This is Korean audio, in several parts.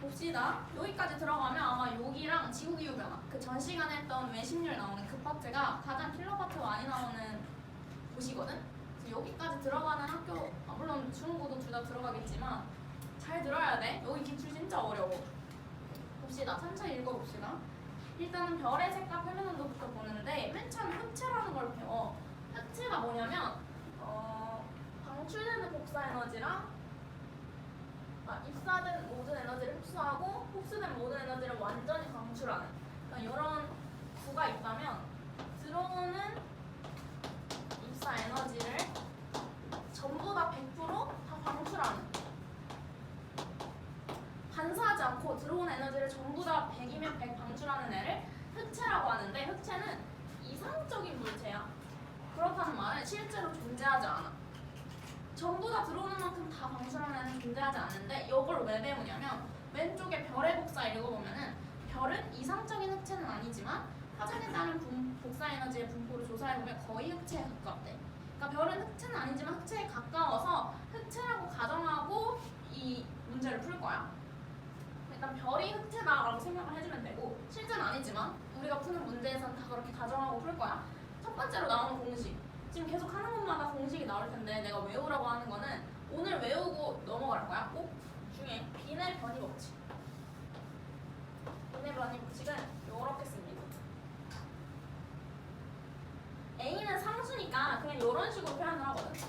봅시다. 여기까지 들어가면 아마 여기랑 지구기후변화 그 전 시간에 했던 외심률 나오는 그 파트가 가장 킬러 파트가 많이 나오는 곳이거든. 그래서 여기까지 들어가는 학교, 물론 중고도 둘 다 들어가겠지만 잘 들어야 돼. 여기 기출 진짜 어려워. 봅시다. 천천히 읽어봅시다. 일단은 별의 색과 표면온도부터 보는데 맨 처음에 흑체라는 걸 배워. 흑체가 뭐냐면 방출되는 복사에너지랑 입사된 모든 에너지를 흡수하고 흡수된 모든 에너지를 완전히 방출하는, 그러니까 이런 구가 있다면 들어오는 입사 에너지를 전부 다 100%다 방출하는, 반사하지 않고 들어온 에너지를 전부 다 100이면 100 방출하는 애를 흑체라고 하는데, 흑체는 이상적인 물체야. 그렇다는 말은 실제로 존재하지 않아. 전부 다 들어오는 만큼 다 방출하는 애는 존재하지 않는데, 이걸 왜 배우냐면 왼쪽에 별의 복사 읽어보면은 별은 이상적인 흑체는 아니지만 화전에 따른 복사 에너지의 분포를 조사해보면 거의 흑체에 가깝대. 그러니까 별은 흑체는 아니지만 흑체에 가까워서 흑체라고 가정하고 이 문제를 풀 거야. 일단 별이 흑체다라고 생각을 해주면 되고, 실제는 아니지만 우리가 푸는 문제에서는 다 그렇게 가정하고 풀 거야. 첫 번째로 나오는 공식. 지금 계속 하는 것마다 공식이 나올 텐데 내가 외우라고 하는 거는 오늘 외우고 넘어갈 거야. 꼭 중에 빈의 변이 법칙. 빈의 변이 법칙은 이렇게 씁니다. A는 상수니까 그냥 이런 식으로 표현을 하거든.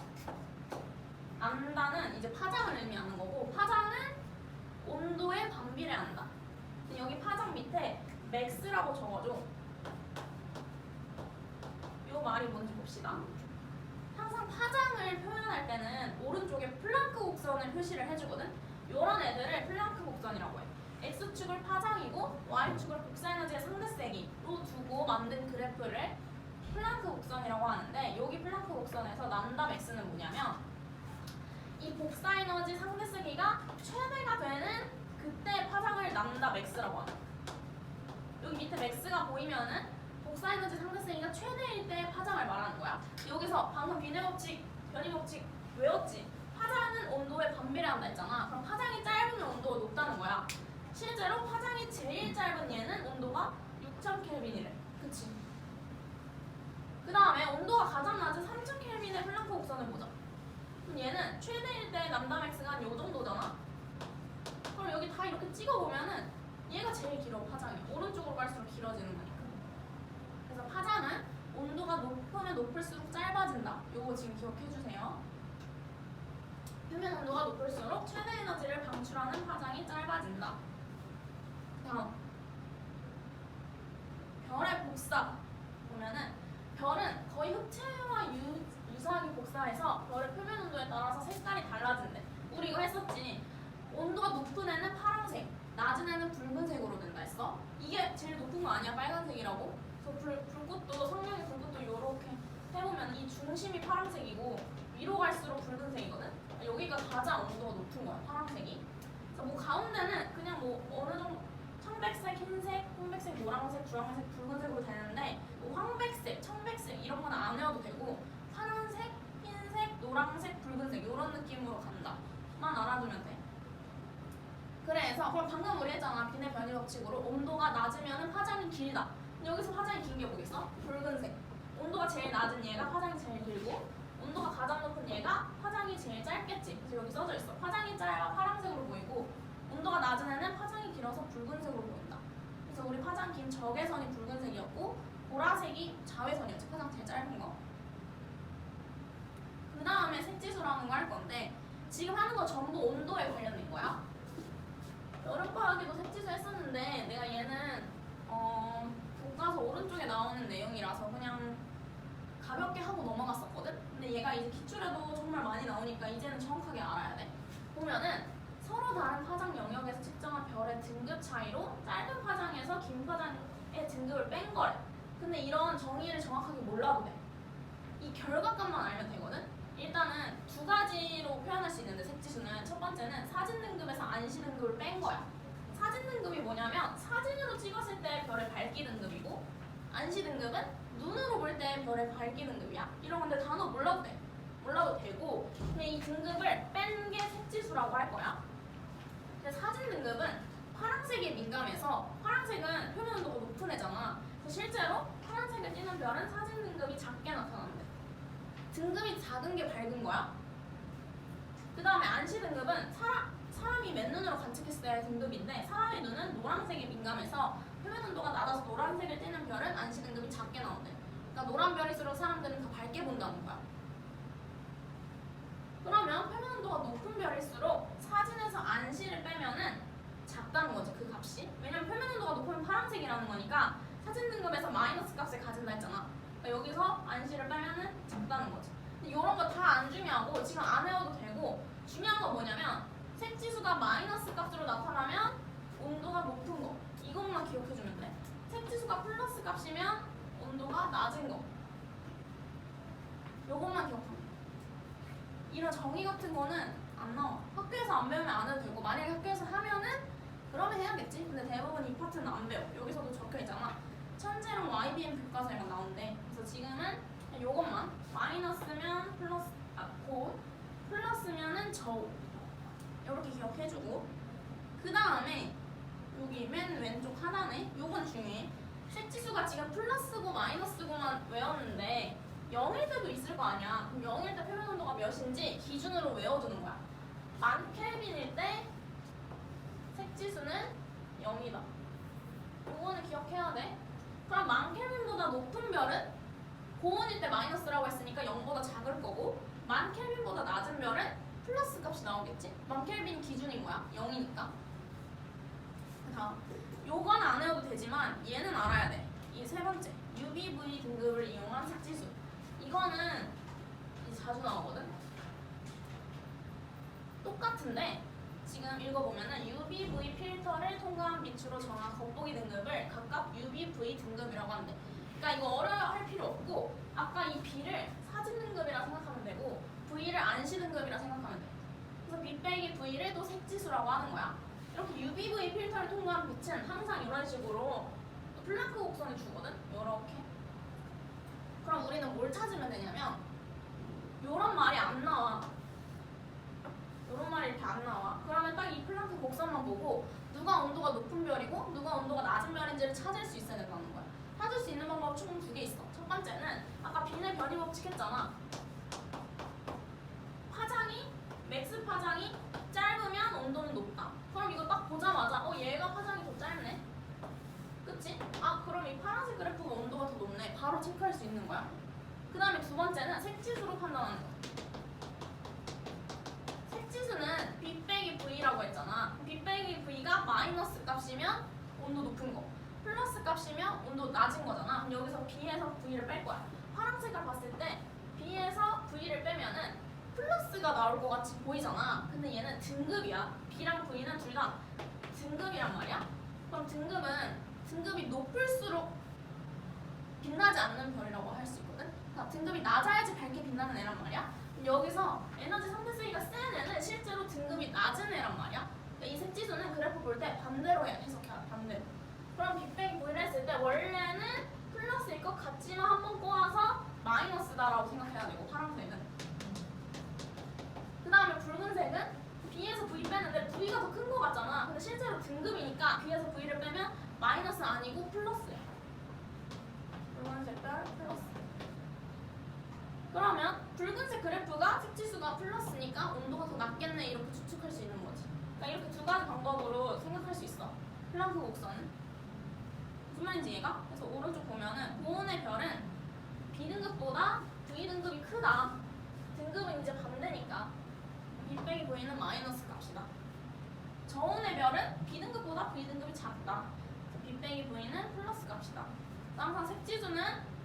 안다는 이제 파장을 의미하는 거고, 파장은 온도에 반비례한다. 여기 파장 밑에 맥스라고 적어줘. 이 말이 뭔지 봅시다. 항상 파장을 표현할 때는 오른쪽에 플랑크 곡선을 표시를 해주거든. 이런 애들을 플랑크 곡선이라고 해. X축을 파장이고 Y축을 복사에너지의 상대세기로 두고 만든 그래프를 플랑크 곡선이라고 하는데, 여기 플랑크 곡선에서 람다 맥스는 뭐냐면 이 복사에너지 상대세기가 최대가 되는 그때 파장을 람다 맥스라고 하는 거야. 여기 밑에 맥스가 보이면은 복사에너지 상대세기가 최대일 때 파장을 말하는 거야. 여기서 방금 비례 법칙, 변이 법칙 외웠지? 파장은 온도에 반비례한다 했잖아. 그럼 파장이 짧으면 온도가 높다는 거야. 실제로 파장이 제일 짧은 얘는 온도가 6000켈빈이래. 그치? 그 다음에 온도가 가장 낮은 3000켈빈의 플랑크 곡선을 보자. 그럼 얘는 최대일 때 람다 맥스가 한 요 정도잖아. 그럼 여기 다 이렇게 찍어보면은 얘가 제일 길어, 파장이. 오른쪽으로 갈수록 길어지는 거니까. 그래서 파장은 온도가 높으면 높을수록 짧아진다. 요거 지금 기억해주세요. 표면 온도가 높을수록 최대 에너지를 방출하는 파장이 짧아진다. 다음, 별의 복사 보면은 별은 거의 흑체와 유사하게 복사해서 별의 표면 온도에 따라서 색깔이 달라진대. 우리 이거 했었지. 온도가 높은 애는 파란색, 낮은 애는 붉은색으로 된다 했어. 이게 제일 높은 거 아니야? 빨간색이라고? 그래서 불꽃도, 성냥의 불꽃도 이렇게 해보면 이 중심이 파란색이고 위로 갈수록 붉은색이거든? 여기가 가장 온도가 높은 거야, 파란색이. 그래서 뭐 가운데는 그냥 뭐 어느 정도 청백색, 흰색, 홍백색, 노란색, 주황색, 붉은색으로 되는데 뭐 황백색, 청백색 이런 거는 안 해도 되고, 파란색, 흰색, 노란색, 붉은색 이런 느낌으로 간다. 만 알아두면 돼. 그래서 그럼 방금 우리 했잖아. 빈의 변이 법칙으로 온도가 낮으면 파장이 길다. 여기서 파장이 긴 게 뭐겠어? 붉은색. 온도가 제일 낮은 얘가 파장이 제일 길고, 온도가 가장 높은 얘가 파장이 제일 짧겠지. 그래서 여기 써져 있어. 파장이 짧아 파란색으로 보이고, 온도가 낮은 애는 파장이 길어서 붉은색으로 보인다. 그래서 우리 파장 긴 적외선이 붉은색이었고, 보라색이 자외선이었지. 파장 제일 짧은 거. 그 다음에 색지수라는 거 할 건데, 지금 하는 거 전부 온도에 관련된 거야. 여름방학에도 색지수 했었는데 내가 얘는 교과서 오른쪽에 나오는 내용이라서 그냥 가볍게 하고 넘어갔었거든? 근데 얘가 이제 기출에도 정말 많이 나오니까 이제는 정확하게 알아야 돼. 보면은 서로 다른 파장 영역에서 측정한 별의 등급 차이로 짧은 파장에서 긴 파장의 등급을 뺀 거래. 근데 이런 정의를 정확하게 몰라도 돼. 이 결과값만 알면 되거든? 일단은 두 가지로 표현할 수 있는데, 색지수는 첫 번째는 사진 등급에서 안시 등급을 뺀 거야. 사진 등급이 뭐냐면 사진으로 찍었을 때 별의 밝기 등급이고, 안시 등급은 눈으로 볼 때 별의 밝기 등급이야. 이런 건데 단어 몰라도 돼. 몰라도 되고, 그냥 이 등급을 뺀 게 색지수라고 할 거야. 근데 사진 등급은 파란색에 민감해서 파란색은 표면 온도가 높은 애잖아. 그래서 실제로 파란색을 띠는 별은 사진 등급이 작게 나타난대. 등급이 작은 게 밝은 거야. 그 다음에 안시 등급은 사람이 맨눈으로 관측했을 때 등급인데 사람의 눈은 노란색에 민감해서 표면 온도가 낮아서 노란색을 띠는 별은 안시 등급이 작게 나온대. 그러니까 노란 별일수록 사람들은 더 밝게 본다는 거야. 그러면 표면 온도가 높은 별일수록 사진에서 안시를 빼면은 작다는 거지, 그 값이. 왜냐면 표면 온도가 높으면 파란색이라는 거니까 사진 등급에서 마이너스 값을 가진다 했잖아. 그러니까 여기서 안시를 빼면은 작다는 거지. 근데 이런 거 다 안 중요하고 지금 안 외워도 되고, 중요한 건 뭐냐면 색지수가 마이너스 값으로 나타나면 온도가 높은 거, 이것만 기억해주면 돼. 색지수가 플러스 값이면 온도가 낮은 거, 요것만 기억하면 돼. 이런 정의 같은 거는 안 나와. 학교에서 안 배우면 안 해도 되고, 만약에 학교에서 하면은 그러면 해야겠지. 근데 대부분 이 파트는 안 배워. 여기서도 적혀있잖아. 천재랑 YBM 교과서에만 나온대. 그래서 지금은 요것만 마이너스면 플러스, 고, 플러스면은 저, 이렇게 기억해주고, 그 다음에 여기 맨 왼쪽 하단에 요건 중요해. 색지수가 지금 플러스고 마이너스고만 외웠는데 0일 때도 있을 거 아니야. 그럼 0일 때 표면 온도가 몇인지 기준으로 외워두는 거야. 만 켈빈일 때 색지수는 0이다. 요거는 기억해야 돼. 그럼 만 켈빈보다 높은 별은 고온일 때 마이너스라고 했으니까 0보다 작을 거고, 만 켈빈보다 낮은 별은 플러스 값이 나오겠지? 만 켈빈 기준이 뭐야? 0이니까. 다음, 요건 안 외워도 되지만 얘는 알아야 돼. 이 세 번째, UVV 등급을 이용한 색지수. 이거는 이제 자주 나오거든? 똑같은데 지금 읽어보면은 UVV 필터를 통과한 빛으로 정한 겉보기 등급을 각각 UVV 등급이라고 하는데, 그러니까 이거 어려워할 필요 없고 아까 이 B를 사진 등급이라 생각하면 되고 V를 안시 등급이라 생각하면 돼. 그래서 B 빼기 V를 또 색지수라고 하는 거야. 이렇게 UVV 필터를 통과한 빛은 항상 이런 식으로 플랑크 곡선을 주거든? 이렇게. 그럼 우리는 뭘 찾으면 되냐면 이런 말이 안 나와. 이런 말이 이렇게 안 나와. 그러면 딱 이 플랑크 곡선만 보고 누가 온도가 높은 별이고 누가 온도가 낮은 별인지를 찾을 수 있어야 된다는 거야. 찾을 수 있는 방법 총 2개 있어. 첫 번째는 아까 빈의 변이 법칙 했잖아. 파장이, 맥스 파장이 짧으면 온도는 높다. 그럼 이거 딱 보자마자 얘가 파장이 더 짧네? 그치? 그럼 이 파란색 그래프가 온도가 더 높네. 바로 체크할 수 있는 거야. 그 다음에 두 번째는 색지수로 판단하는 거야. 색지수는 B 빼기 V라고 했잖아. B 빼기 V가 마이너스 값이면 온도 높은 거, 플러스 값이면 온도 낮은 거잖아. 그럼 여기서 B에서 V를 뺄 거야. 파란색을 봤을 때 B에서 V를 빼면은 플러스가 나올 것 같이 보이잖아. 근데 얘는 등급이야. B랑 V는 둘 다 등급이란 말이야. 그럼 등급이 높을수록 빛나지 않는 별이라고 할 수 있거든. 그러니까 등급이 낮아야지 밝게 빛나는 애란 말이야. 여기서 에너지 상대쓰기가 센 애는 실제로 등급이 낮은 애란 말이야. 그러니까 이 색지수는 그래프 볼 때 반대로 해석해야 돼. 반대로. 그럼 B 빼기 V를 했을 때 원래는 플러스일 것 같지만 한번 꼬아서 마이너스다라고 생각해야 되고, 파란색은. 그 다음에 붉은색은 B에서 V 빼는데 V가 더 큰 거 같잖아. 근데 실제로 등급이니까 B에서 V를 빼면 마이너스 아니고 플러스야. 붉은색 별 플러스. 그러면 붉은색 그래프가 색지수가 플러스니까 온도가 더 낮겠네, 이렇게 추측할 수 있는 거지. 그러니까 이렇게 두 가지 방법으로 생각할 수 있어. 플랑크 곡선. 무슨 말인지 이해가? 그래서 오른쪽 보면은 고온의 별은 B등급보다 V등급이 크다. 등급은 이제 반대니까 B 빼기 V는 마이너스 값이다. 저온의 별은 B등급보다 V등급이 작다. B 빼기 V는 플러스 값이다. 항상 색지수는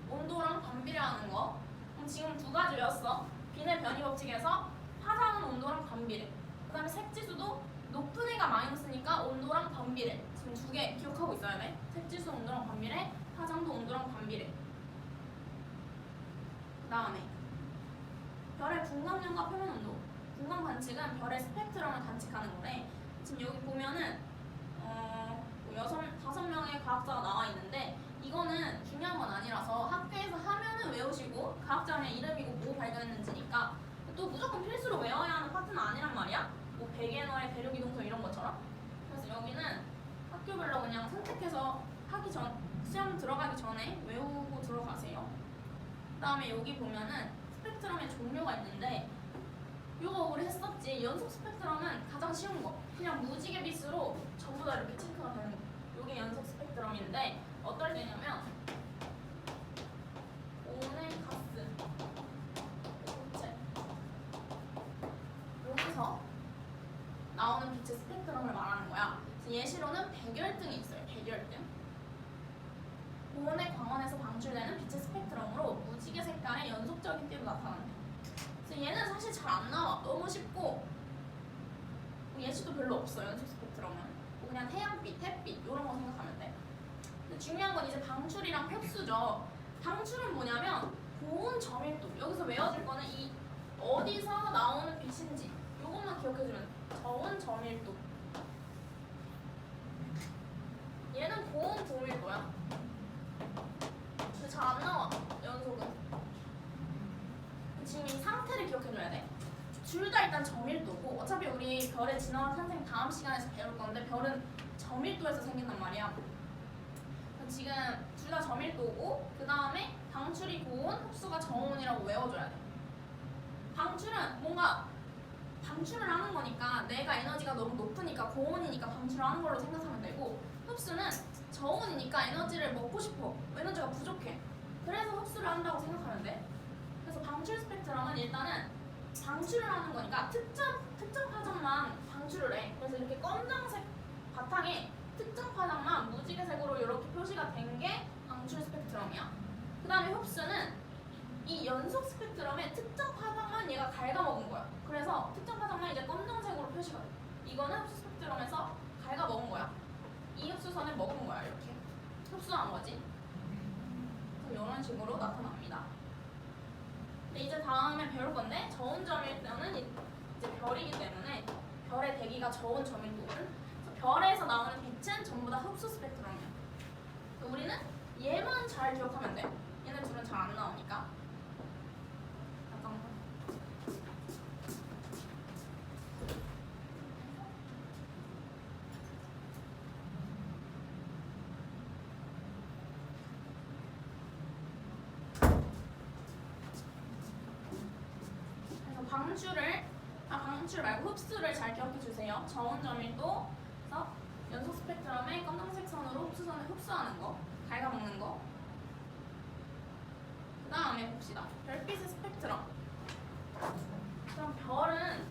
온도랑 반비례하는 거. 그럼 지금 두 가지 외웠어. 빈의 변이 법칙에서 파장은 온도랑 반비례. 그 다음에 색지수도 높은 애가 마이너스니까 온도랑 반비례. 지금 2개 기억하고 있어야 돼. 색지수 온도랑 반비례, 파장도 온도랑 반비례. 그 다음에 별의 분광량과 표면 온도. 분광 관측은 별의 스펙트럼을 관측하는 거래. 지금 여기 보면은 5명의 과학자가 나와 있는데 이거는 중요한 건 아니라서 학교에서 하면은 외우시고 과학자의 이름이고 뭐 발견했는지니까 또 무조건 필수로 외워야 하는 파트는 아니란 말이야. 뭐 베게너의 대륙이동성 이런 것처럼. 그래서 여기는 학교별로 그냥 선택해서 시험 들어가기 전에 외우고 들어가세요. 그 다음에 여기 보면은 스펙트럼의 종류가 있는데 이거 우리 했었지. 연속 스펙트럼은 가장 쉬운 거. 그냥 무지개 빛으로 전부 다 이렇게 체크가 되는 거. 이게 연속 스펙트럼인데 어떨 때냐면 온의 가스, 고체 여기서 나오는 빛의 스펙트럼을 말하는 거야. 예시로는 백열등이 있어요. 백열등. 고온의 광원에서 방출되는 빛의 스펙트럼으로 무지개 색깔의 연속적인 띠로 나타난대. 그래서 얘는 사실 잘 안 나와. 너무 쉽고 예시도 별로 없어. 연속 스펙트럼은 그냥 태양빛, 햇빛 이런 거 생각하면 돼. 근데 중요한 건 이제 방출이랑 흡수죠. 방출은 뭐냐면 고온 점밀도. 여기서 외워줄 거는 이 어디서 나오는 빛인지 이것만 기억해주면 돼. 저온 점밀도. 얘는 고온 고밀도야. 근데 잘 안 나와. 연속은. 지금 이 상태를 기억해줘야 돼. 둘 다 일단 점밀도고 어차피 우리 별의 진화와 탄생 다음 시간에서 배울 건데 별은 점밀도에서 생긴단 말이야. 지금 둘 다 점밀도고 그 다음에 방출이 고온, 흡수가 저온이라고 외워줘야 돼. 방출은 뭔가 방출을 하는 거니까 내가 에너지가 너무 높으니까 고온이니까 방출을 하는 걸로 생각하면 되고 흡수는 저온이니까 에너지를 먹고 싶어. 에너지가 부족해. 그래서 흡수를 한다고 생각하면 돼. 그래서 방출 스펙트럼은 일단은 방출을 하는 거니까 특정 파장만 방출을 해. 그래서 이렇게 검정색 바탕에 특정 파장만 무지개색으로 이렇게 표시가 된 게 방출 스펙트럼이야. 그 다음에 흡수는 이 연속 스펙트럼의 특정 파장만 얘가 갉아먹은 거야. 그래서 특정 파장만 이제 검정색으로 표시가 돼. 이거는 흡수 스펙트럼에서 갉아먹은 거야. 이 흡수선을 먹은 거야. 이렇게 흡수한 거지. 그래서 이런 식으로 나타납니다. 근데 이제 다음에 배울 건데 저온 점밀도는 이제 별이기 때문에 별의 대기가 저온 점밀도거든. 그래서 별에서 나오는 빛은 전부 다 흡수 스펙트럼이야. 우리는 얘만 잘 기억하면 돼. 얘네 둘은 잘 안 나오니까. 잠깐만. 방출 말고 흡수를 잘 기억해 주세요. 저온 점밀도, 그래서 연속 스펙트럼의 검정색 선으로 흡수선을 흡수하는 거, 갉아먹는 거. 그 다음에 봅시다. 별빛의 스펙트럼. 그럼 별은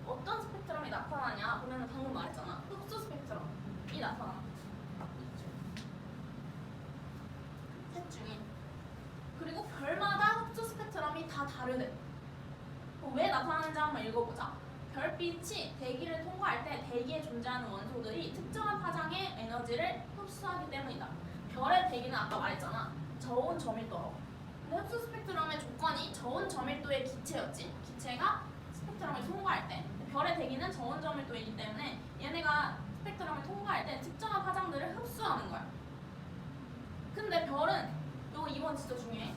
어떤 스펙트럼이 나타나냐 보면 방금 말했잖아. 흡수 스펙트럼이 나타나. 셋 중에. 그리고 별마다 흡수 스펙트럼이 다 다르대. 왜 나타나는지 한번 읽어보자. 별빛이 대기를 통과할 때 대기에 존재하는 원소들이 특정한 파장의 에너지를 흡수하기 때문이다. 별의 대기는 아까 말했잖아. 저온 점밀도라고. 근데 흡수 스펙트럼의 조건이 저온 점밀도의 기체였지. 기체가 스펙트럼을 통과할 때. 별의 대기는 저온 점밀도이기 때문에 얘네가 스펙트럼을 통과할 때 특정한 파장들을 흡수하는 거야. 근데 별은 이번 진짜 중요해.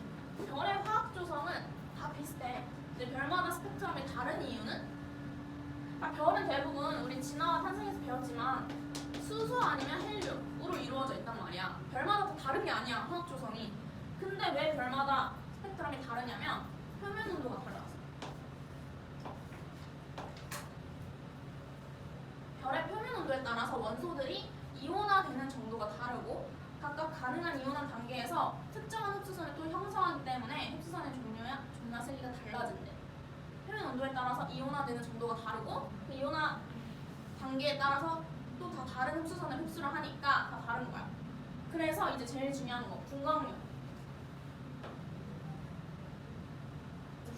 별의 화학 조성은 다 비슷해. 근데 별마다 스펙트럼이 다른 이유는 별은 대부분 우리 진화와 탄생에서 배웠지만 수소 아니면 헬륨으로 이루어져 있단 말이야. 별마다 다 다른 게 아니야, 화학 조성이. 근데 왜 별마다 스펙트럼이 다르냐면 표면 온도가 달라서. 별의 표면 온도에 따라서 원소들이 이온화되는 정도가 다르고 각각 가능한 이온화 단계에서 특정한 흡수선을 또 형성하기 때문에 흡수선의 종류야 존나 세기가 달라진대. 표면 온도에 따라서 이온화되는 정도가 다르고 그 이온화 단계에 따라서 또 다 다른 흡수선을 흡수를 하니까 다 다른 거야. 그래서 이제 제일 중요한 거 분광력.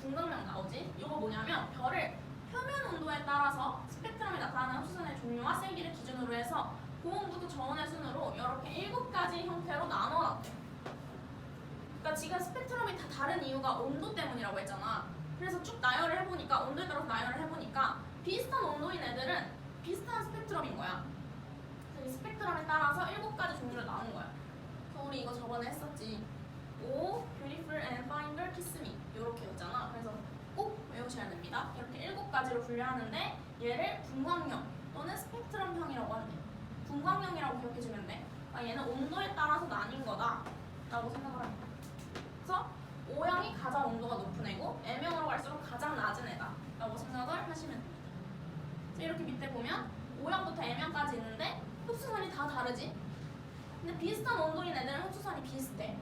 분광력 나오지? 이거 뭐냐면 별을 표면 온도에 따라서 스펙트럼이 나타나는 흡수선의 종류와 세기를 기준으로 해서 고온부터 저온의 순으로 이렇게 7가지 형태로 나눠놨대. 그러니까 지금 스펙트럼이 다 다른 이유가 온도 때문이라고 했잖아. 그래서 쭉 나열을 해보니까 온도에 따라서 나열을 해보니까 비슷한 온도인 애들은 비슷한 스펙트럼인 거야. 그래서 이 스펙트럼에 따라서 7가지 종류를 나눈 거야. 그래서 우리 이거 저번에 했었지. O, Beautiful and Finder, Kiss Me 이렇게 했잖아. 그래서 꼭 외우셔야 됩니다. 이렇게 7가지로 분류하는데 얘를 분광형 또는 스펙트럼형이라고 한대. 분광형이라고 기억해주면 돼. 아, 얘는 온도에 따라서 나뉜 거다 라고 생각을 합니다. 그래서 O형이 가장 온도가 높은 애고 M형으로 갈수록 가장 낮은 애다 라고 생각을 하시면 됩니다. 이렇게 밑에 보면 O형부터 M형까지 있는데 흡수선이 다 다르지? 근데 비슷한 온도인 애들은 흡수선이 비슷해.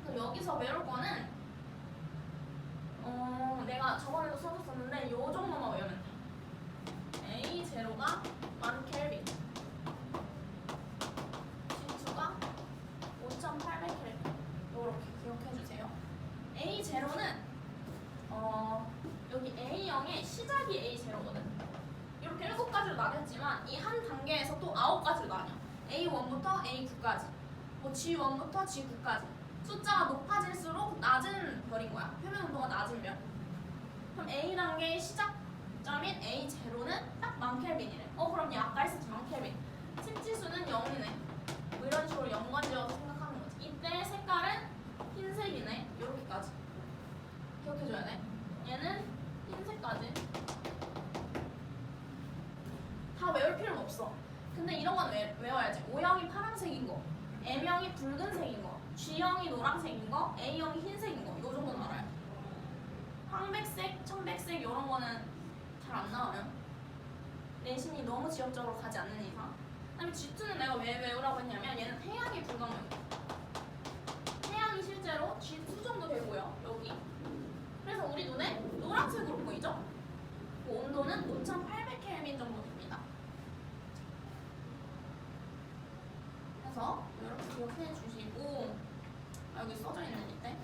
그래서 여기서 외울 거는 내가 저번에도 써줬었는데 요 정도만 외우면 돼. A0가 1000켈빈, G2가 5800켈빈 이렇게 기억해주세요. A0는 여기 A형의 시작이 A0거든. 이렇게 7가지로 나뉘었지만 이 한 단계에서 또 9가지로 나뉘어. A1부터 A9까지, 뭐 G1부터 G9까지. 숫자가 높아질수록 낮은 별인 거야. 표면 온도가 낮은 별. 그럼 A 단계의 시작점인 A0는 딱 1000켈빈이래. 그럼 얘 아까 했었지 1000켈빈. 습지수는 0이네. 뭐 이런 식으로 연관지어서 생각하는 거지. 이때 색깔은 흰색이네. 이렇게까지 기억해줘야 돼. 얘는 흰색까지. 다 외울 필요는 없어. 근데 이런 건 외워야지. O형이 파란색인 거, M형이 붉은색인 거, G형이 노란색인 거, A형이 흰색인 거, 이 정도는 알아야 돼. 황백색, 청백색 이런 거는 잘 안 나와요. 내신이 너무 지역적으로 가지 않는 이상. 그다음에 G2는 내가 왜 외우라고 했냐면 얘는 태양의 불광형이야. 태양이 실제로 G2 정도 되고요. 여기. 그래서 우리 눈에 노란색으로 보이죠? 그 온도는 5800켈빈 정도 됩니다. 그래서 이렇게 기억해 주시고 여기 써져 있는 밑에.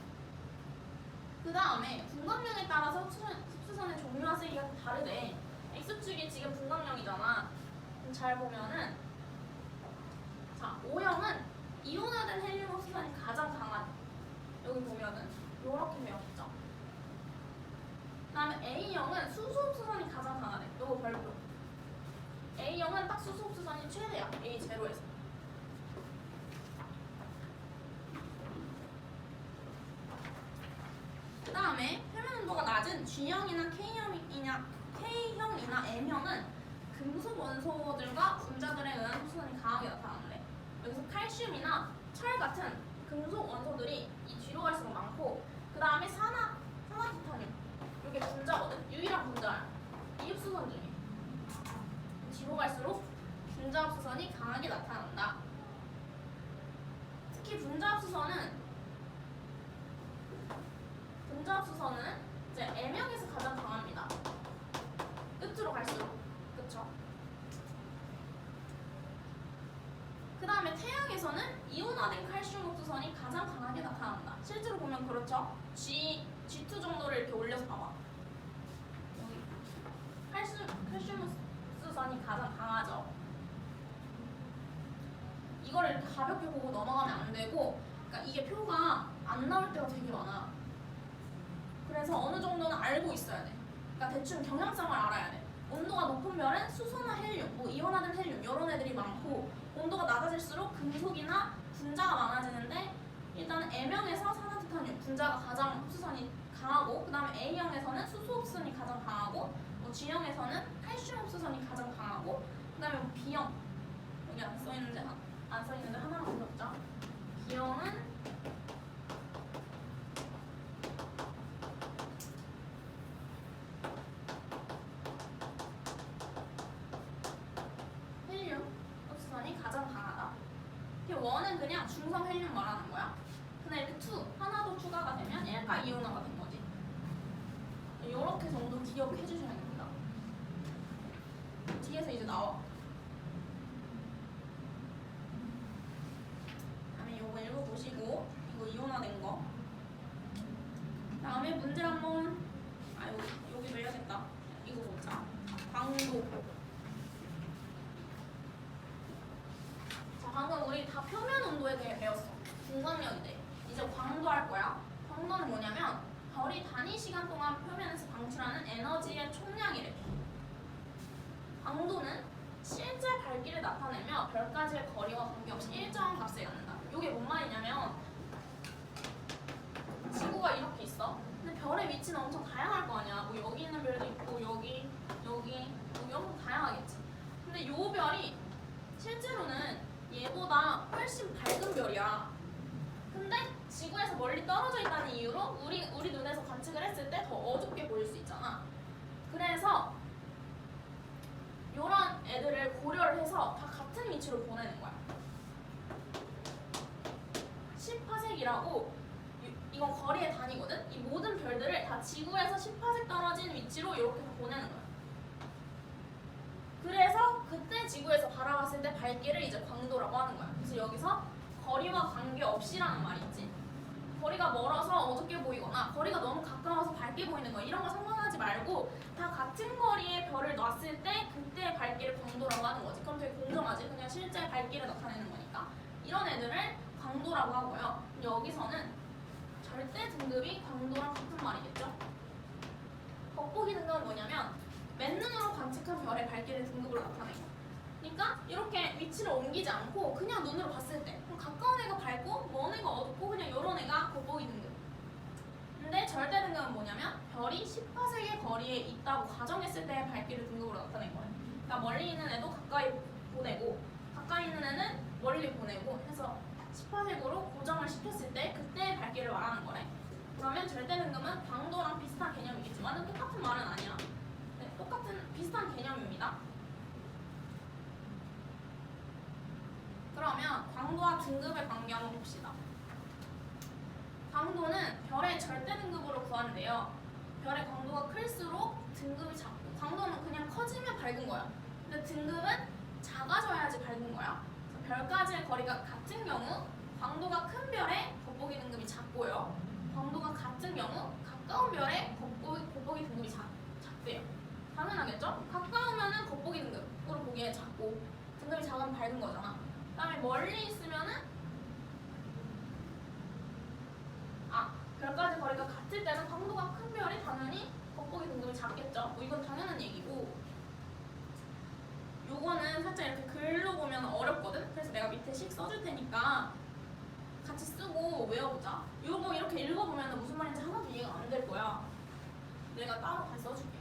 그 다음에 분광명에 따라서 흡수선의 종류와 세기가 다르대. X축이 지금 분광명이잖아. 그럼 잘 보면은 자, O형은 이온화된 헬륨 흡수선이 가장 강한. 여기 보면은 이렇게 배웠죠. 그 다음에 A형은 수소 흡수선이 가장 강하대. 요거 별표. A형은 딱 수소 흡수선이 최대야. A0에서. 그 다음에 표면 온도가 낮은 G형이나 K형이나 M형은 금속 원소들과 분자들에 의한 흡수선이 강하게 나타나는데 여기서 칼슘이나 철 같은 금속 원소들이 이 뒤로 갈수록 많고 그 다음에 산화티타늄 이게 분자거든. 유일한 분자야. 이 흡수선 중에 뒤로 갈수록 분자 흡수선이 강하게 나타난다. 특히 분자 흡수선은 이제 M형에서 가장 강합니다. 끝으로 갈수록. 그쵸? 그 다음에 태양에서는 이온화된 칼슘 흡수선이 가장 강하게 나타난다. 실제로 보면 그렇죠? G2 정도를 이렇게 올려서 봐봐. 여기 칼슘 흡수선이 가장 강하죠. 이거를 이렇게 가볍게 보고 넘어가면 안 되고, 그러니까 이게 표가 안 나올 때가 되게 많아. 그래서 어느 정도는 알고 있어야 돼. 그러니까 대충 경향성을 알아야 돼. 온도가 높은 별은 수소나 헬륨, 뭐 이온화된 헬륨 이런 애들이 많고 온도가 낮아질수록 금속이나 분자가 많아지는데 일단은 M형에서 산화티타늄 분자가 가장 흡수선이 강하고 그 다음에 A형에서는 수소 흡수선이 가장 강하고 뭐 G형에서는 칼슘 흡수선이 가장 강하고 그 다음에 뭐 B형 여기 안 써있는데 하나만 보자. B형은 가장 강하다. 원은 그냥 중성 헬륨 말하는 거야. 근데 이렇게 2 하나 더 추가가 되면 얘가 이온화가 된 거지. 이렇게 정도 기억해 주셔야 됩니다. 뒤에서 이제 나와. 다음에 이거 읽어보시고 이거 이온화된 거. 다음에 문제 한번 여기 외워야겠다. 이거 보자. 광도. 방금 우리 다 표면 온도에 대해 배웠어. 분광력인데 이제 광도 할 거야. 광도는 뭐냐면 별이 단위 시간 동안 표면에서 방출하는 에너지의 총량이래. 광도는 실제 밝기를 나타내며 별까지의 거리와 관계없이 일정한 값을 갖는다. 이게 뭔 말이냐면 지구가 이렇게 있어. 근데 별의 위치는 엄청 다양할 거 아니야. 뭐 여기 있는 별도 있고 여기 엄청 다양하겠지. 근데 요 했을 때 더 어둡게 보일 수 있잖아. 그래서 이런 애들을 고려를 해서 다 같은 위치로 보내는 거야. 10파색이라고 이건 거리의 단위거든? 이 모든 별들을 다 지구에서 10파색 떨어진 위치로 이렇게 다 보내는 거야. 그래서 그때 지구에서 바라봤을 때 밝기를 이제 광도라고 하는 거야. 그래서 여기서 거리와 관계없이라는 말이 있지. 거리가 멀어서 어둡게 보이거나 거리가 너무 가까워서 밝게 보이는 거 이런 거 상관하지 말고 다 같은 거리에 별을 놨을 때 그때 밝기를 광도라고 하는 거지. 그럼 되게 공정하지? 그냥 실제 밝기를 나타내는 거니까. 이런 애들을 광도라고 하고요. 여기서는 절대 등급이 광도랑 같은 말이겠죠? 겉보기 등급은 뭐냐면 맨눈으로 관측한 별의 밝기를 등급으로 나타내요. 그러니까 이렇게 위치를 옮기지 않고 그냥 눈으로 봤을 때 그럼 가까운 애가 밝고 먼 애가 어둡고 그냥 이런 애가 겉보기 등급. 근데 절대 등급은 뭐냐면 별이 10파색의 거리에 있다고 가정했을 때의 밝기를 등급으로 나타낸 거예요. 그러니까 멀리 있는 애도 가까이 보내고 가까이 있는 애는 멀리 보내고 해서 10파색으로 고정을 시켰을 때 그때의 밝기를 말하는 거래. 그러면 절대 등급은 광도랑 비슷한 개념이겠지. 완전 똑같은 말은 아니야. 네, 똑같은 비슷한 개념입니다. 그러면 광도와 등급의 관계 한번 봅시다. 광도는 별의 절대 등급으로 구하는데요. 별의 광도가 클수록 등급이 작고 광도는 그냥 커지면 밝은 거야. 근데 등급은 작아져야지 밝은 거야. 별까지의 거리가 같은 경우 광도가 큰 별의 겉보기 등급이 작고요. 광도가 같은 경우 가까운 별의 겉보기 등급이 작대요. 당연하겠죠? 가까우면은 겉보기 등급으로 보기에 작고 등급이 작으면 밝은 거잖아. 그 다음에 멀리 있으면은 별까지 거리가 같을 때는 광도가 큰 별이 당연히 겉보기 등급이 작겠죠. 뭐 이건 당연한 얘기고 요거는 살짝 이렇게 글로 보면 어렵거든? 그래서 내가 밑에 식 써줄 테니까 같이 쓰고 외워보자. 요거 이렇게 읽어보면 무슨 말인지 하나도 이해가 안 될 거야. 내가 따로 다시 써줄게.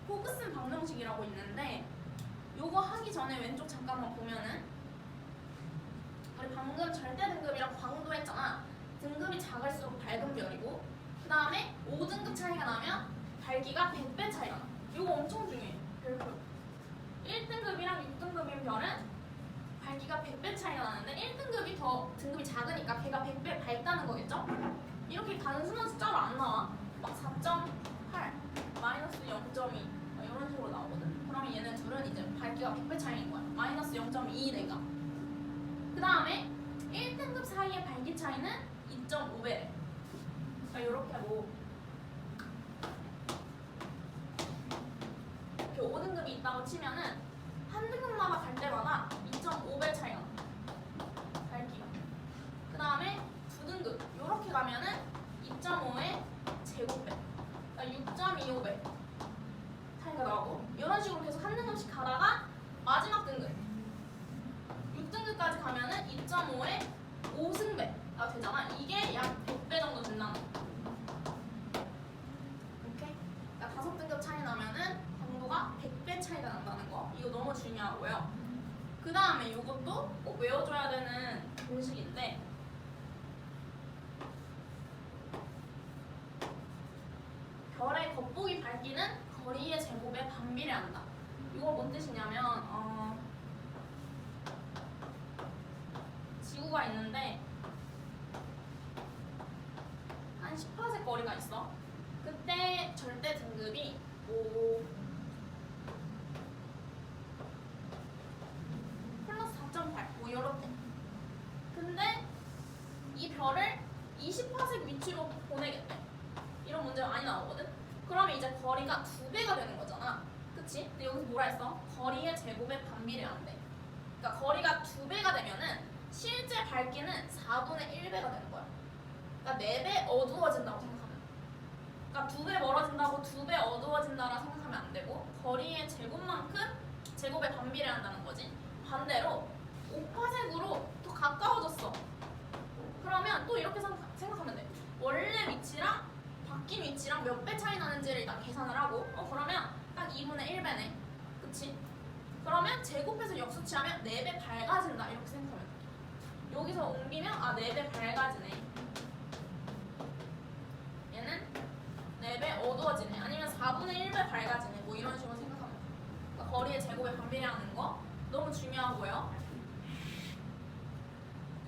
호그슨 방정식이라고 있는데 요거 하기 전에 왼쪽 잠깐만 보면은 우리 방금 절대 등급이랑 광도 했잖아. 등급이 작을수록 밝은 별이고 그 다음에 5등급 차이가 나면 밝기가 100배 차이가 나. 요거 엄청 중요해. 별표. 1등급이랑 6등급인 별은 밝기가 100배 차이가 나는데 1등급이 더 등급이 작으니까 걔가 100배 밝다는 거겠죠? 이렇게 단순한 숫자로 안 나와. 막 4.8, 마이너스 0.2 이런 식으로 나오거든. 그러면 얘네 둘은 이제 밝기가 100배 차이인 거야. 마이너스 0.2 내가. 그 다음에 1등급 사이의 밝기 차이는 2.5배래. 그러니까 이렇게 뭐 이렇게 5등급이 있다고 치면은 한 등급마다 갈 때마다 2.5배 차이가 나. 밝기가. 그 다음에 2등급 이렇게 가면은 2.5의 제곱배. 그러니까 6.25배 차이가 나오고 이런 식으로 계속 한 등급씩 가다가 마지막 등급 6등급까지 가면은 2.5의 5승배가 되잖아. 이게 약 100배 정도 된다는 거. 오케이? 그러니까 5등급 차이 나면은 광도가 100배 차이가 난다는 거. 이거 너무 중요하고요. 그 다음에 이것도 꼭 외워줘야 되는 공식인데 별의 겉보기 밝기는 거리의 제곱에 반비례한다. 이거 뭔 뜻이냐면 지구가 있는데 한 10파색 거리가 있어. 그때 절대 등급이 플러스 4.8 뭐 이렇대. 근데 이 별을 20파색 위치로 보내겠대. 이런 문제가 많이 나오거든. 그러면 이제 거리가 2배가 되는 거잖아. 그치? 근데 여기서 뭐라 했어? 거리의 제곱에 반비례한대. 그러니까 거리가 2배가 되면은 실제 밝기는 4분의 1배가 되는 거야. 그러니까 4배 어두워진다고 생각하면. 그러니까 2배 멀어진다고 2배 어두워진다라 생각하면 안 되고 거리의 제곱만큼 제곱에 반비례한다는 거지. 반대로 5파색으로 더 가까워졌어. 그러면 또 이렇게 생각하면 돼. 원래 위치랑 바뀐 위치랑 몇 배 차이 나는지를 일단 계산을 하고 그러면 딱 2분의 1배네. 그치? 그러면 제곱해서 역수치하면 4배 밝아진다 이렇게 생각하면 돼. 여기서 옮기면 4배 밝아지네. 얘는 4배 어두워지네. 아니면 4분의 1배 밝아지네. 뭐 이런 식으로 생각하면 돼. 그러니까 거리의 제곱에 반비례하는 거 너무 중요하고요.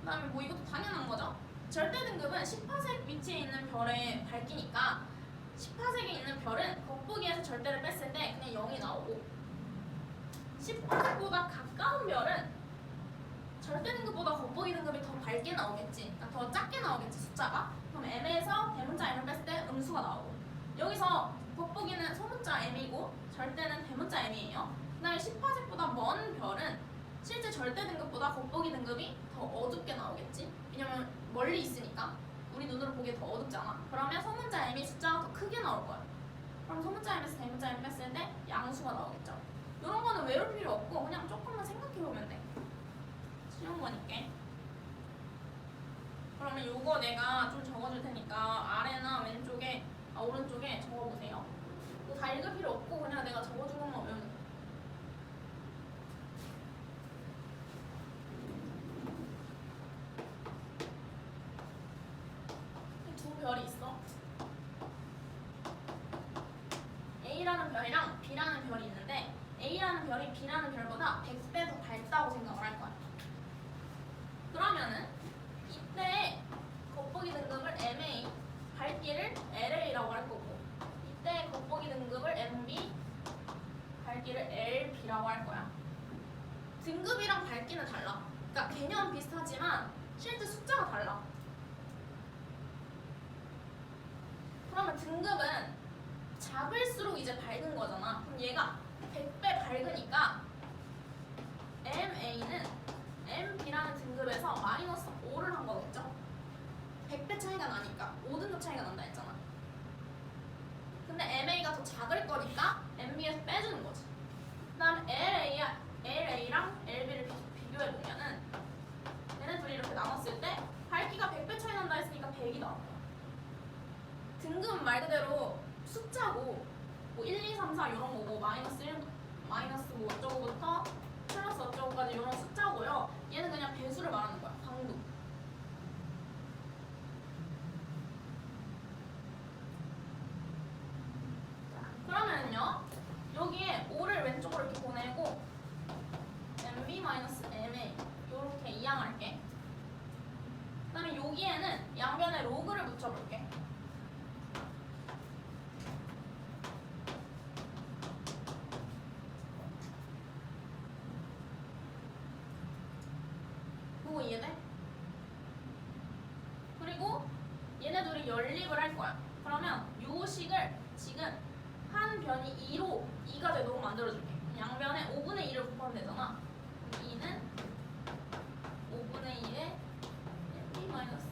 그 다음에 뭐 이것도 당연한 거죠. 절대 등급은 10파색 위치에 있는 별의 밝기니까 10파색에 있는 별은 겉보기에서 절대를 뺐을 때 그냥 0이 나오고 10파색보다 가까운 별은 절대 등급보다 겉보기 등급이 더 밝게 나오겠지. 그러니까 더 작게 나오겠지 숫자가. 그럼 m에서 대문자 m을 뺐을 때 음수가 나오고 여기서 겉보기는 소문자 m이고 절대는 대문자 m이에요. 그 다음에 10파색보다 먼 별은 실제 절대 등급보다 겉보기 등급이 더 어둡게 나오겠지. 왜냐면 멀리 있으니까 우리 눈으로 보기에 더 어둡잖아. 그러면 소문자 m이 숫자가 더 크게 나올 거야. 그럼 소문자 m에서 대문자 m 뺐을 때 양수가 나오겠죠. 이런 거는 외울 필요 없고 그냥 조금만 생각해보면 돼. 쉬운 거니까. 그러면 요거 내가 좀 적어줄 테니까 아래나 왼쪽에 오른쪽에 적어보세요. 이거 다 읽을 필요 없고 그냥 내가 적어준 것만 외우면 돼. 두 별이 있어. A라는 별이랑 B라는 별이 있는데 A라는 별이 B라는 별보다 100배 더 밝다고 생각을 할 거야. 그러면은 이때 겉보기 등급을 MA, 밝기를 LA라고 할 거고 이때 겉보기 등급을 MB, 밝기를 LB라고 할 거야. 등급이랑 밝기는 달라. 그러니까 개념 비슷하지만 실제 숫자가 달라. 그러면 등급은 작을수록 이제 밝은 거잖아. 그럼 얘가 100배 밝으니까 MA는 MB라는 등급에서 마이너스 5를 한 거겠죠? 100배 차이가 나니까 5등급 차이가 난다 했잖아. 근데 MA가 더 작을 거니까 MB에서 빼주는 거지. 그 다음에 LA랑 LB를 비교해보면은 얘네 둘이 이렇게 나눴을 때 밝기가 100배 차이 난다 했으니까 100이 나온 거야. 등급은 말 그대로 숫자고 뭐 1, 2, 3, 4 이런 거고 마이너스 1, 마이너스 뭐 어쩌고부터 플러스 어쩌고까지 이런 숫자고요. 얘는 그냥 배수를 말하는 거야. 강도. 그러면요 여기에 5를 왼쪽으로 이렇게 보내고 MB-MA 이렇게 이항할게. 그 다음에 여기에는 양변에 로그를 붙여볼게. 그거 이해돼? 그리고 얘네 둘이 연립을 할 거야. 그러면 요 식을 지금 한 변이 2로 2가 되도록 만들어줄게. 양변에 5분의 2를 곱하면 되잖아. 2는 5분의 2에 MB-MA가 돼.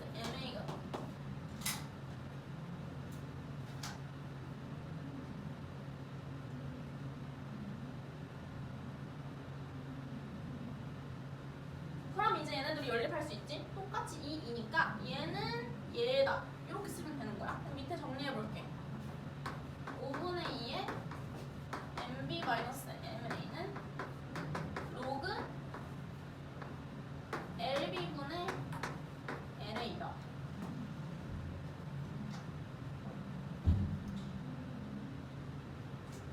그럼 이제 얘네들이 연립할 수 있지? 똑같이 2니까 얘는 얘다. 이렇게 쓰면 되는 거야. 그럼 밑에 정리해볼게. 5분의 2에 MB-MA는 로그 LB분의 LA다.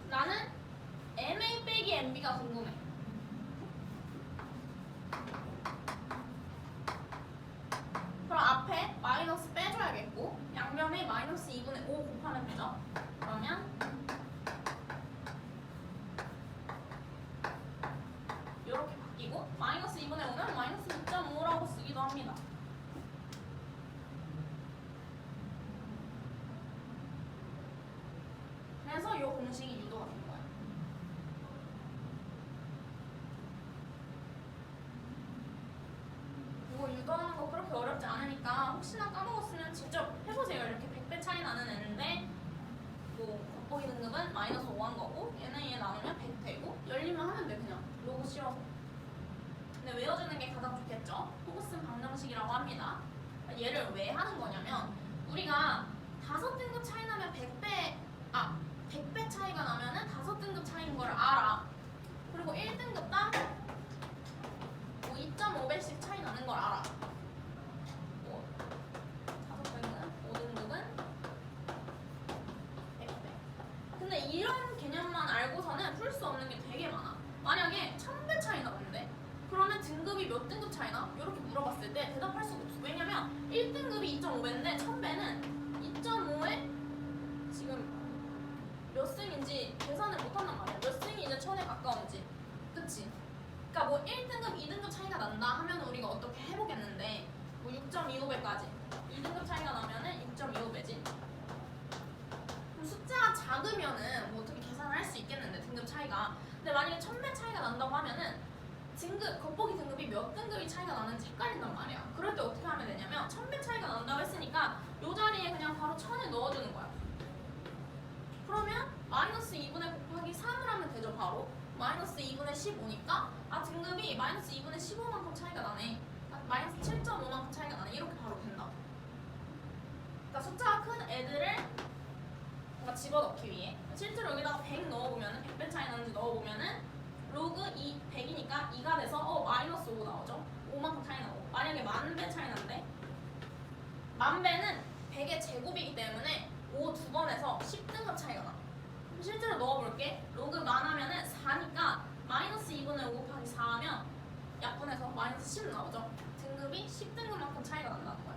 나는 MA 빼기 MB가 궁금해. 그럼 앞에 마이너스 빼줘야겠고 양변에 마이너스 2분의 5 곱하면 되죠? 그러면 이렇게 바뀌고 마이너스 2분의 5는 마이너스 2.5라고 쓰기도 합니다. 그래서 이 공식이 유도가 된 거야. 이거 유도하는 거 그렇게 어렵지 않으니까 혹시나 까먹었으면 직접 해보세요. 이렇게 100배 차이 나는 애인데 뭐 겉보기 등급은 마이너스 5 한 거고 얘는 얘 나누면 100 되고 열리면 하면 돼. 그냥 로그 씌워서. 근데 외워주는 게 가장 좋겠죠. 호그슨 방정식이라고 합니다. 얘를 왜 하는 거냐면 우리가 5등급 차이 나면 100배 차이가 나면은 5등급 차이인 걸 알아. 그리고 1등급당 뭐 2.5배씩 차이 나는 걸 알아. 뭐 5등급은 만약에 1000배 차이 나는데 그러면 등급이 몇 등급 차이나? 이렇게 물어봤을 때 대답할 수가 없어. 왜냐면 1등급이 2.5배인데 1000배는 2.5에 지금 몇 승인지 계산을 못한단 말이야. 몇 승이 이제 1000에 가까운지. 그치? 그러니까 뭐 1등급, 2등급 차이가 난다 하면 우리가 어떻게 해보겠는데 뭐 6.25배까지 2등급 차이가 나면은 6.25배지. 그럼 숫자가 작으면은 뭐 어떻게 계산을 할 수 있겠는데 등급 차이가. 근데 만약에 1000배 차이가 난다고 하면은 등급, 겉보기 등급이 몇 등급이 차이가 나는지 헷갈린단 말이야. 그럴 때 어떻게 하면 되냐면 1000배 차이가 난다고 했으니까 요 자리에 그냥 바로 1000을 넣어주는 거야. 그러면 마이너스 2분의 곱하기 3을 하면 되죠. 바로 마이너스 2분의 15니까 아 등급이 마이너스 2분의 15만큼 차이가 나네. 마이너스 7.5만큼 차이가 나네. 이렇게 바로 된다. 그러니까 숫자가 큰 애들을 뭔가 집어넣기 위해 실제로 여기다가 100 넣어보면은 100배 차이 나는지 넣어보면은 로그 2, 100이니까 2가 돼서 마이너스 5 나오죠. 5만큼 차이 나고. 만약에 10,000배 차이 나는데 10,000배는 100의 제곱이기 때문에 5 두 번에서 10등급 차이가 나. 실제로 넣어볼게. 로그 만 하면은 4니까 마이너스 2분의 5 곱하기 4 하면 약분해서 마이너스 10 나오죠. 등급이 10등급만큼 차이가 난다는 거야.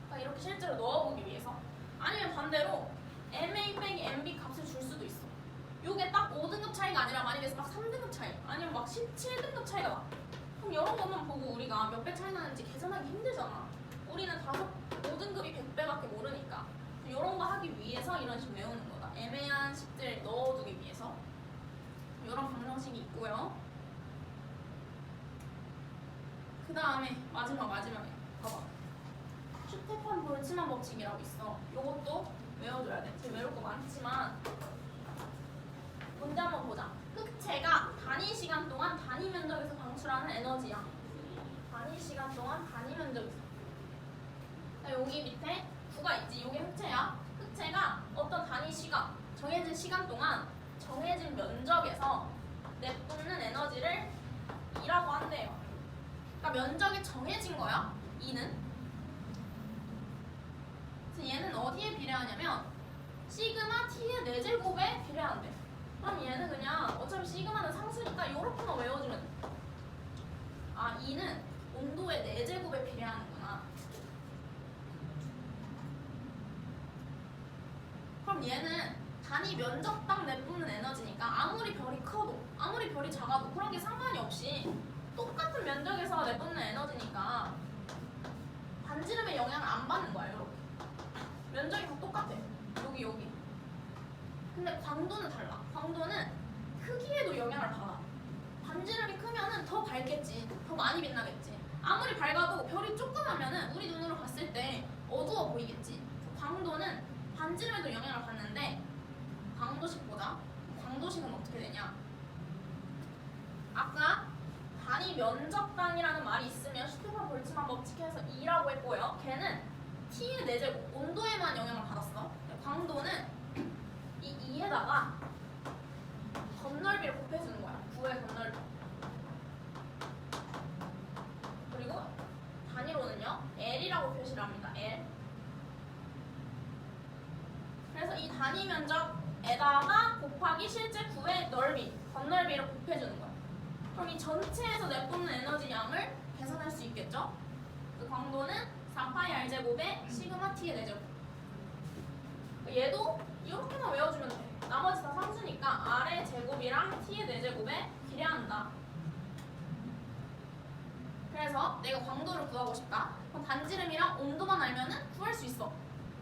그러니까 이렇게 실제로 넣어보기 위해서. 아니면 반대로 MA 빼기 MB 값을 줄 수도 있어. 요게 딱 5등급 차이가 아니라 만약에 막 3등급 차이 아니면 막 17등급 차이가 나. 그럼 이런 것만 보고 우리가 몇 배 차이 나는지 계산하기 힘들잖아. 우리는 5등급이 100배밖에 모르니까. 이런 거 하기 위해서 이런 식 외우는 거다. 애매한 식들 넣어두기 위해서. 이런 방정식이 있고요. 그 다음에 마지막에 봐봐. 슈테판 볼츠만 법칙이라고 있어. 요것도 외워줘야 돼. 지금 외울 거 많지만 문제 한번 보자. 흑체가 단위 시간 동안 단위 면적에서 방출하는 에너지야. 단위 시간 동안 단위 면적에서. 여기 밑에 9가 있지. 이게 흑체야. 흑체가 어떤 단위 시간, 정해진 시간 동안 정해진 면적에서 내뿜는 에너지를 E라고 한대요. 그러니까 면적이 정해진 거야. E는. 그래서 얘는 어디에 비례하냐면 시그마 T의 4제곱에 비례한대. 그럼 얘는 그냥 어차피 시그마는 상수니까 이렇게만 외워주면 돼. 아, E는 온도의 4제곱에 비례하는구나. 그럼 얘는 단위 면적당 내뿜는 에너지니까 아무리 별이 커도 아무리 별이 작아도 그런 게 상관이 없이 똑같은 면적에서 내뿜는 에너지니까 반지름의 영향을 안 받는 거야. 이렇게 면적이 다 똑같아. 여기 근데 광도는 달라. 광도는 크기에도 영향을 받아. 반지름이 크면은 더 밝겠지. 더 많이 빛나겠지. 아무리 밝아도 별이 조그마면은 우리 눈으로 봤을 때 어두워 보이겠지. 광도는 반지름에도 영향을 받는데 광도식 보자. 광도식은 어떻게 되냐? 아까 단위 면적당이라는 말이 있으면 슈테판 볼츠만 법칙에서 E라고 했고요. 걔는 T의 4제곱 온도에만 영향을 받았어. 광도는 이 2에다가 건널비를 곱해주는 거야. 9의 건널비. 그리고 단위로는요 L이라고 표시를 합니다. L. 그래서 이 단위 면적에다가 곱하기 실제 9의 넓이, 건널비를 곱해주는 거야. 그럼 이 전체에서 내뿜는 에너지 양을 계산할 수 있겠죠? 그 광도는 4파이 R제곱에 시그마 T의 4제곱. 얘도 이렇게만 외워주면 돼. 나머지 다 상수니까 R의 제곱이랑 T의 4제곱에 비례한다. 그래서 내가 광도를 구하고 싶다. 그럼 반지름이랑 온도만 알면은 구할 수 있어.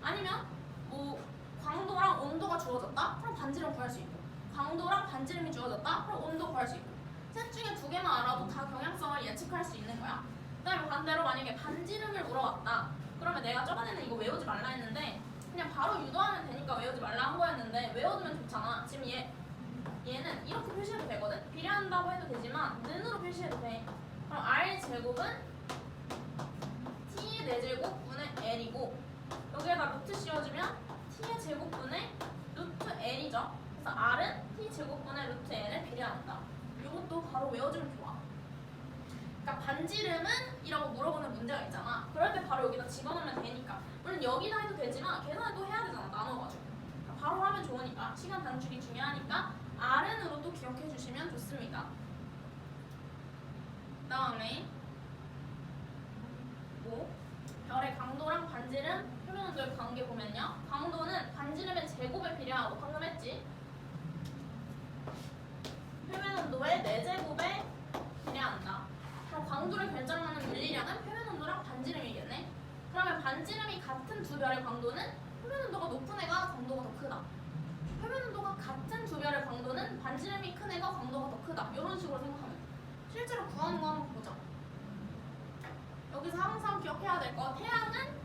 아니면 뭐 광도랑 온도가 주어졌다? 그럼 반지름 구할 수 있고, 광도랑 반지름이 주어졌다? 그럼 온도 구할 수 있고. 셋 중에 2개만 알아도 다 경향성을 예측할 수 있는 거야. 그다음에 반대로 만약에 반지름을 물어봤다. 그러면 내가 저번에는 이거 외우지 말라 했는데 그냥 바로 유도하면 되니까 외우지 말라 한 거였는데 외워두면 좋잖아. 지금 얘는 이렇게 표시해도 되거든? 비례한다고 해도 되지만 는으로 표시해도 돼. 그럼 R제곱은 T의 4제곱분의 L이고 여기에다 루트 씌워주면 T의 제곱분의 루트 L이죠. 그래서 R은 T제곱분의 루트 L에 비례한다. 이것도 바로 외워주면 좋아. 그러니까 반지름은? 이라고 물어보는 문제가 있잖아. 그럴 때 바로 여기다 집어넣으면 되니까. 물론 여기다 해도 되지만 계산을 또 해야 되잖아. 나눠가지고. 그러니까 바로 하면 좋으니까 시간 단축이 중요하니까 RN으로 또 기억해 주시면 좋습니다. 다음에 뭐 별의 강도랑 반지름 표면 온도의 관계 보면요. 강도는 반지름의 제곱에 비례하고 방금 했지. 표면 온도의 4제곱에 비례한다. 그럼 강도를 결정하는 물리량은 표면 온도랑 반지름이겠네. 그러면 반지름이 같은 두 별의 강도는 표면 온도가 높은 애가 강도가 더 크다. 표면 온도가 같은 두 별의 강도는 반지름이 큰 애가 강도가 더 크다. 이런 식으로 생각하면 돼. 실제로 구하는 거 한번 보자. 여기서 항상 기억해야 될 거, 태양은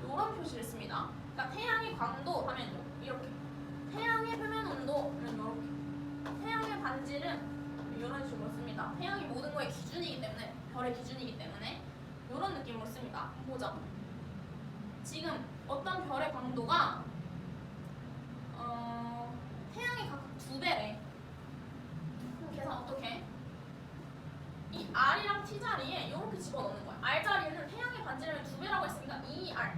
이런 표시를 씁니다. 그러니까 태양의 광도 하면 이렇게, 태양의 표면 온도는 이렇게, 태양의 반지름 이런 식으로 씁니다. 태양이 모든 거의 기준이기 때문에, 별의 기준이기 때문에 이런 느낌으로 씁니다. 보자. 지금 어떤 별의 광도가 태양의 각각 2배래. 그럼 계산 어떻게 해? 이 R이랑 T 자리에 이렇게 집어넣는 거야. R 자리에는 태양의 반지름의 2배라고 했으니까 2R.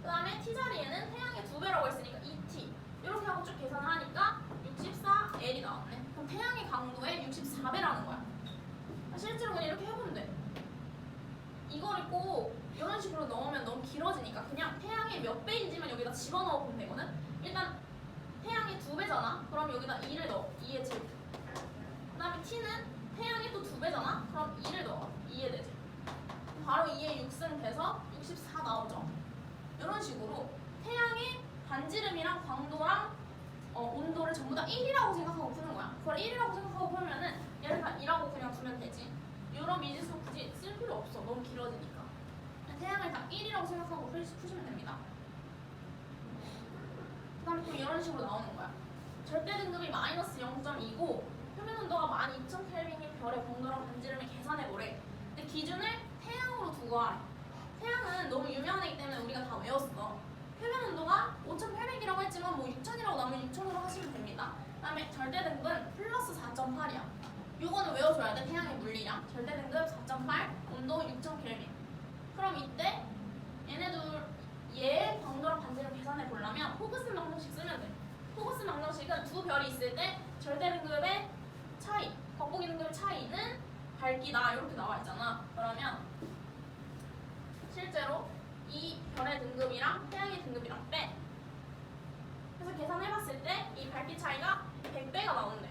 그 다음에 T 자리에는 태양의 2배라고 했으니까 2T. 이렇게 하고 쭉 계산을 하니까 64L이 나왔네. 그럼 태양의 강도의 64배라는 거야. 실제로 그냥 이렇게 해보면 돼. 이거를 꼭 이런 식으로 넣으면 너무 길어지니까 그냥 태양의 몇 배인지만 여기다 집어넣어 보면 되거든. 일단 태양이 2배잖아. 그럼 여기다 2를 넣어. 2의 제곱. 그 다음에 T는 태양이 또 2배잖아. 그럼 2를 넣어. 2의 4제곱. 바로 2의 6승 돼서 64 나오죠. 이런 식으로 태양의 반지름이랑 광도랑 온도를 전부 다 1이라고 생각하고 푸는 거야. 그걸 1이라고 생각하고 풀면은 얘를 다 2라고 그냥 두면 되지. 이런 미지수 굳이 쓸 필요 없어. 너무 길어지니까. 태양을 다 1이라고 생각하고 푸시면 됩니다. 그 다음에 또 이런 식으로 나오는 거야. 절대 등급이 마이너스 0.2고 표면 온도가 12,000켈빈인 별의 광도랑 반지름을 계산해보래. 근데 기준을 태양으로 두고 하래. 태양은 너무 유명한 애기 때문에 우리가 다 외웠어. 표면 온도가 5,800이라고 했지만 뭐 6,000이라고 나오면 6,000으로 하시면 됩니다. 그 다음에 절대 등급은 플러스 4.8이야. 요거는 외워줘야 돼. 태양의 물리량. 절대 등급 4.8, 온도 6,000켈빈. 그럼 이때 얘의 광도랑 반지름 계산해 보려면 호그스 방정식 쓰면 돼. 호그스 방정식은 두 별이 있을 때 절대 등급의 차이, 겉보기 등급의 차이는 밝기다 이렇게 나와 있잖아. 그러면 실제로 이 별의 등급이랑 태양의 등급이랑 빼. 그래서 계산해봤을 때 이 밝기 차이가 100배가 나온대.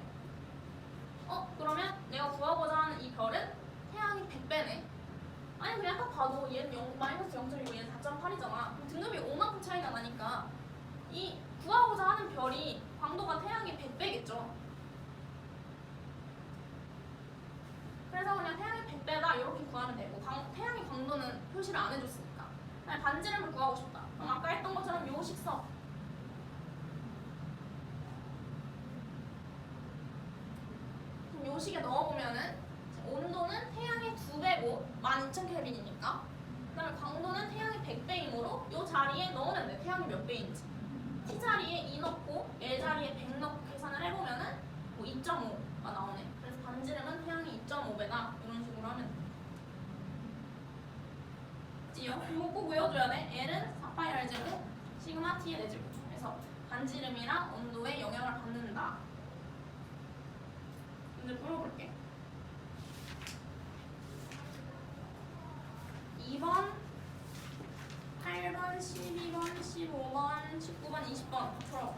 그러면 내가 구하고자 하는 이 별은 태양이 100배네. 아니 그냥 딱 봐도 얘는 마이너스 0.2고 얘는 4.8이잖아. 등급이 5만큼 차이가 나니까 이 구하고자 하는 별이 광도가 태양이 100배겠죠. 그래서 그냥 태양이 100배다 이렇게 구하면 되고 태양의 광도는 표시를 안 해줬으니까 그냥 반지름을 구하고 싶다. 그럼 아까 했던 것처럼 요식 써. 그럼 요식에 넣어보면은 온도는 태양의 2배고 12,000켈빈이니까 그 다음에 광도는 태양의 100배이므로 이 자리에 넣으면 돼. 태양이 몇 배인지. T 자리에 2 넣고 L 자리에 100 넣고 계산을 해보면은 뭐 2.5가 나오네. 그래서 반지름은 태양이 2.5배다. 이런 식으로 하면 돼. 그치요? 이거 꼭 외워줘야 돼. L은 4파이 R제곱 시그마 T의 4제곱. 그래서 반지름이랑 온도에 영향을 받는다. 문제 풀어볼게. 2번, 8번, 12번, 15번, 19번, 20번 풀어.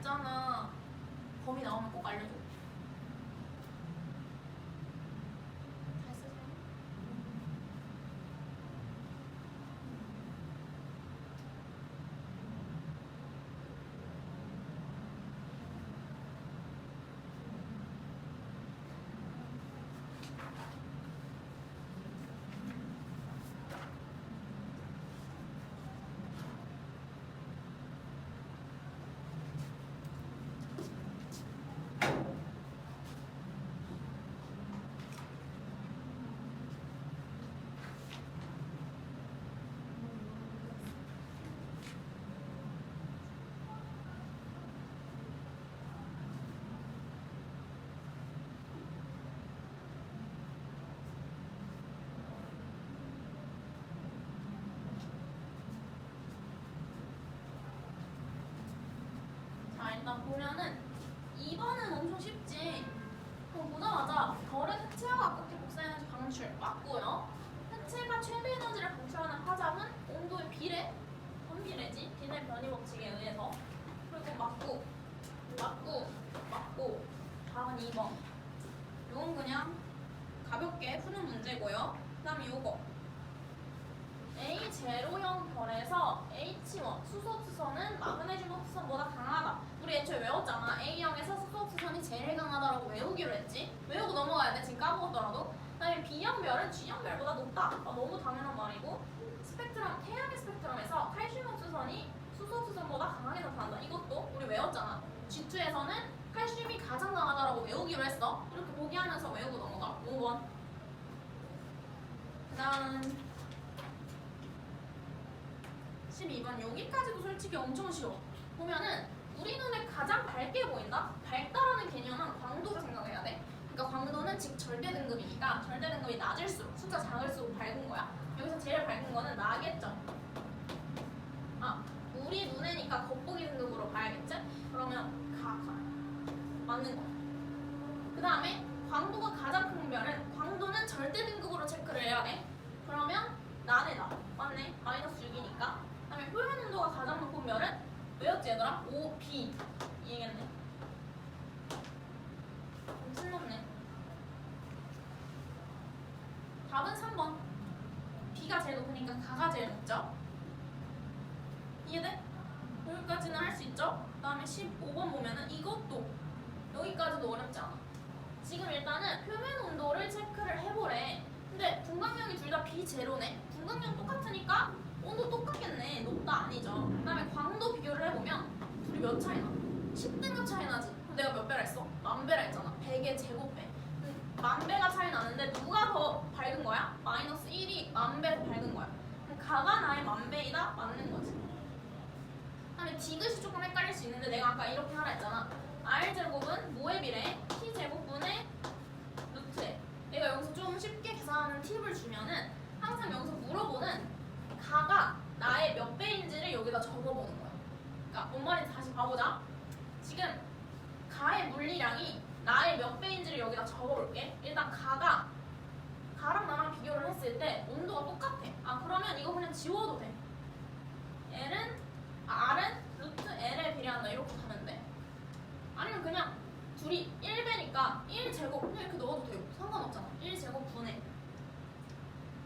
밝잖아. 범위 나오면 꼭 알려줘. 잘 쓰세요. 자, 일단 보면은 2번은 엄청 쉽지. 그럼 보자마자 별의 해체와 가깝게 복사에너지 방출 맞고요. 해체가 최대 에너지를 방출하는 파장은 온도의 비례, 선비례지, 비례 변이 법칙에 의해서. 그리고 맞고, 답은 2번. 이건 그냥 가볍게 푸는 문제고요. 그 다음에 요거 A0형 별에서 H1 수소옥수선은 마그네슘 옥수선보다 강하다. 우리 애초에 외웠잖아. A형에서 수소옥수선이 제일 강하다라고 외우기로 했지. 외우고 넘어가야 돼. 지금 까먹었더라도. 그다음에 B형 별은 G형 별보다 높다. 너무 당연한 말이고. 스펙트럼, 태양의 스펙트럼에서 칼슘 옥수선이 수소옥수선보다 강하게 나타난다. 이것도 우리 외웠잖아. G2에서는 칼슘이 가장 강하다라고 외우기로 했어. 이렇게 보기하면서 외우고 넘어가. 5번. 그 다음 12번. 여기까지도 솔직히 엄청 쉬워. 보면은 우리 눈에 가장 밝게 보인다? 밝다라는 개념은 광도를 생각해야 돼. 그러니까 광도는 즉 절대 등급이니까 절대 등급이 낮을수록 숫자 작을수록 밝은 거야. 여기서 제일 밝은 거는 나겠죠. 아, 우리 눈에니까 겉보기 등급으로 봐야겠지? 그러면 가 맞는 거. 그 다음에 광도가 가장 큰 별은 광도는 절대 등급으로 체크를 해야 돼. 그러면 나네 나. 맞네. 마이너스 6이니까. 그다음에 표현 온도가 가장 높은 별은 왜였지 얘들아? O, B 이 얘기했네. 엄청 높네. 답은 3번. B가 제일 높으니까 가가 제일 높죠. 이해돼? 여기까지는 할 수 있죠? 그 다음에 15번 보면은 이것도 여기까지도 어렵지 않아. 지금 일단은 표면 온도를 체크를 해보래. 근데 분광량이 둘 다 B0네. 분광량 똑같으니까 온도 똑같겠네. 높다 아니죠. 그 다음에 광도 비교를 해보면 둘이 몇 차이 나? 10등급 차이 나지. 그럼 내가 몇 배라 했어? 만 배라 했잖아. 100의 제곱배. 만 배가 차이 나는데 누가 더 밝은 거야? 마이너스 1이 만 배 더 밝은 거야. 그럼 가가 나의 만 배이다? 맞는 거지. 그 다음에 디귿이 조금 헷갈릴 수 있는데 내가 아까 이렇게 하라 했잖아. R제곱은 뭐에 비례? T제곱분의 루트에. 내가 여기서 좀 쉽게 계산하는 팁을 주면은 항상 여기서 물어보는 가가 나의 몇 배인지를 여기다 적어보는 거야. 그러니까 뭔 말인지 다시 봐보자. 지금 가의 물리량이 나의 몇 배인지를 여기다 적어볼게. 일단 가랑 나랑 비교를 했을 때 온도가 똑같아. 그러면 이거 그냥 지워도 돼. R은 루트 L에 비례한다. 이렇게 하면 돼. 아니면 그냥 둘이 1배니까 1제곱 그냥 이렇게 넣어도 되고 상관없잖아. 1제곱분의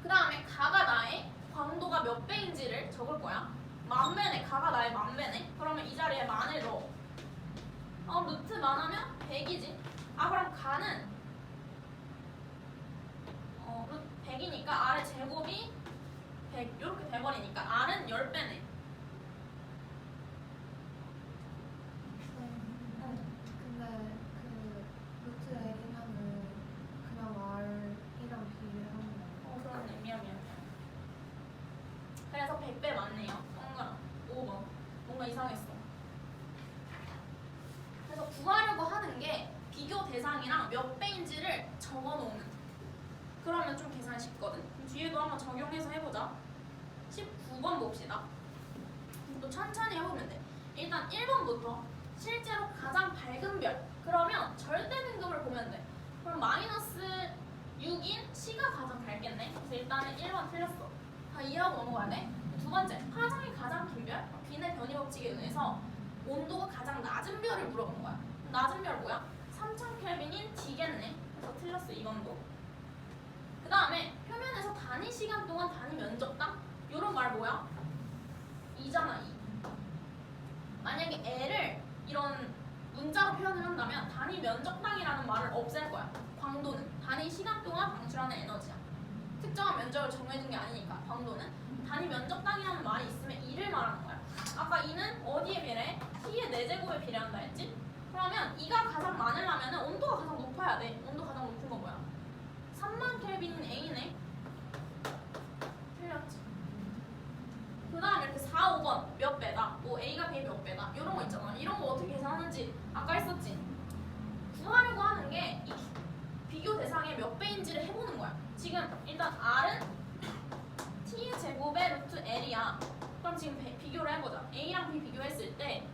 그 다음에 가가 나의 광도가 몇 배인지를 적을 거야. 만배네. 가가 나의 만배네. 그러면 이 자리에 만을 넣어. 루트 만하면 100이지. 그럼 가는 루트 100이니까 R의 제곱이 100 이렇게 돼버리니까 R은 10배네. 근데 그 루트 L이면은 그냥 R이랑 비례하는 거. 그렇네. 미안. 그래서 100배 맞네요. 동그라 5번. 뭔가 이상했어. 그래서 구하려고 하는 게 비교 대상이랑 몇 배인지를 적어놓는. 그러면 좀 계산이 쉽거든. 그럼 뒤에도 한번 적용해서 해보자. 19번 봅시다. 또 천천히 해보면 돼. 일단 1번부터 실제로 가장 밝은 별. 그러면 절대 등급을 보면 돼. 그럼 마이너스 6인 C가 가장 밝겠네. 그래서 일단은 1번 틀렸어. 다 이해하고 넘어가야 돼. 두 번째, 파장이 가장 긴 별. 비내 변이 법칙에 의해서 온도가 가장 낮은 별을 물어본 거야. 낮은 별 뭐야? 3000켈빈인 D겠네. 그래서 틀렸어, 이번도. 그 다음에 표면에서 단위 시간 동안 단위 면적당? 요런 말 뭐야? 2잖아, 2. 만약에 L을 이런 문자로 표현을 한다면 단위 면적당이라는 말을 없앨 거야. 광도는 단위 시간 동안 방출하는 에너지야. 특정한 면적을 정해준 게 아니니까 광도는 단위 면적당이라는 말이 있으면 2를 말하는 거야. 아까 2는 어디에 비례해? T의 4제곱에 비례한다 했지? 그러면 2가 가장 많으려면 온도가 가장 높아야 돼. 온도 가장 높은 거 뭐야? 3만 켈빈인 A네. 틀렸지. 그 다음 이렇게 4, 5번 몇 배다, 뭐 A가 B의 몇 배다 이런 거 있잖아. 이런 거 어떻게 계산하는지 아까 했었지. 구하려고 하는 게 이 비교 대상의 몇 배인지를 해보는 거야. 지금 일단 R은 T의 제곱의 루트 L이야. 그럼 지금 비교를 해보자. A랑 B 비교했을 때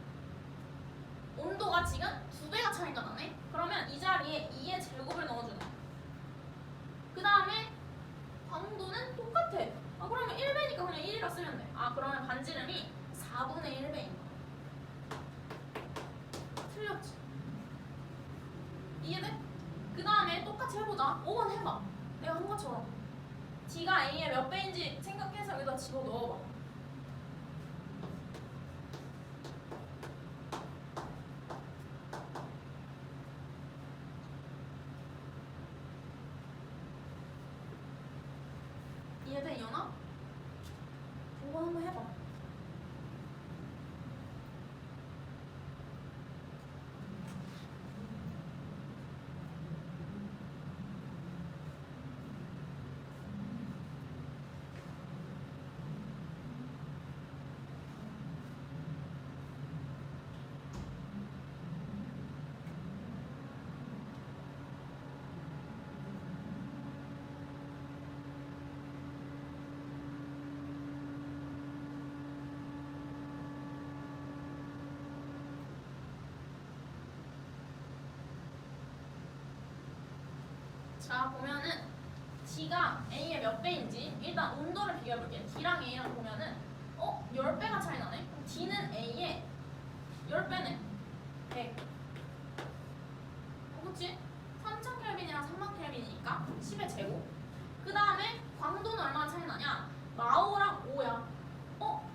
온도가 지금 2배가 차이가 나네? 그러면 이 자리에 2의 제곱을 넣어주는 거야. 그 다음에 광도는 똑같아. 아, 그러면 1배니까 그냥 1이라 쓰면 돼. 아, 그러면 반지름이 4분의 1배인 거야. 틀렸지. 이해돼? 그 다음에 똑같이 해보자. 5번 해봐. 내가 한 것처럼. D가 A의 몇 배인지 생각해서 여기다 집어 넣어봐. 이해돼, 이현아? 5번 한번 해봐. 자, 보면은 D가 A의 몇 배인지 일단 온도를 비교해볼게. D랑 A랑 보면은 10배가 차이 나네? 그럼 D는 A의 10배네. 100. 그치? 3000켈빈이랑 3000켈빈이니까 10의 제곱. 그 다음에 광도는 얼마나 차이 나냐? 마오랑 5야.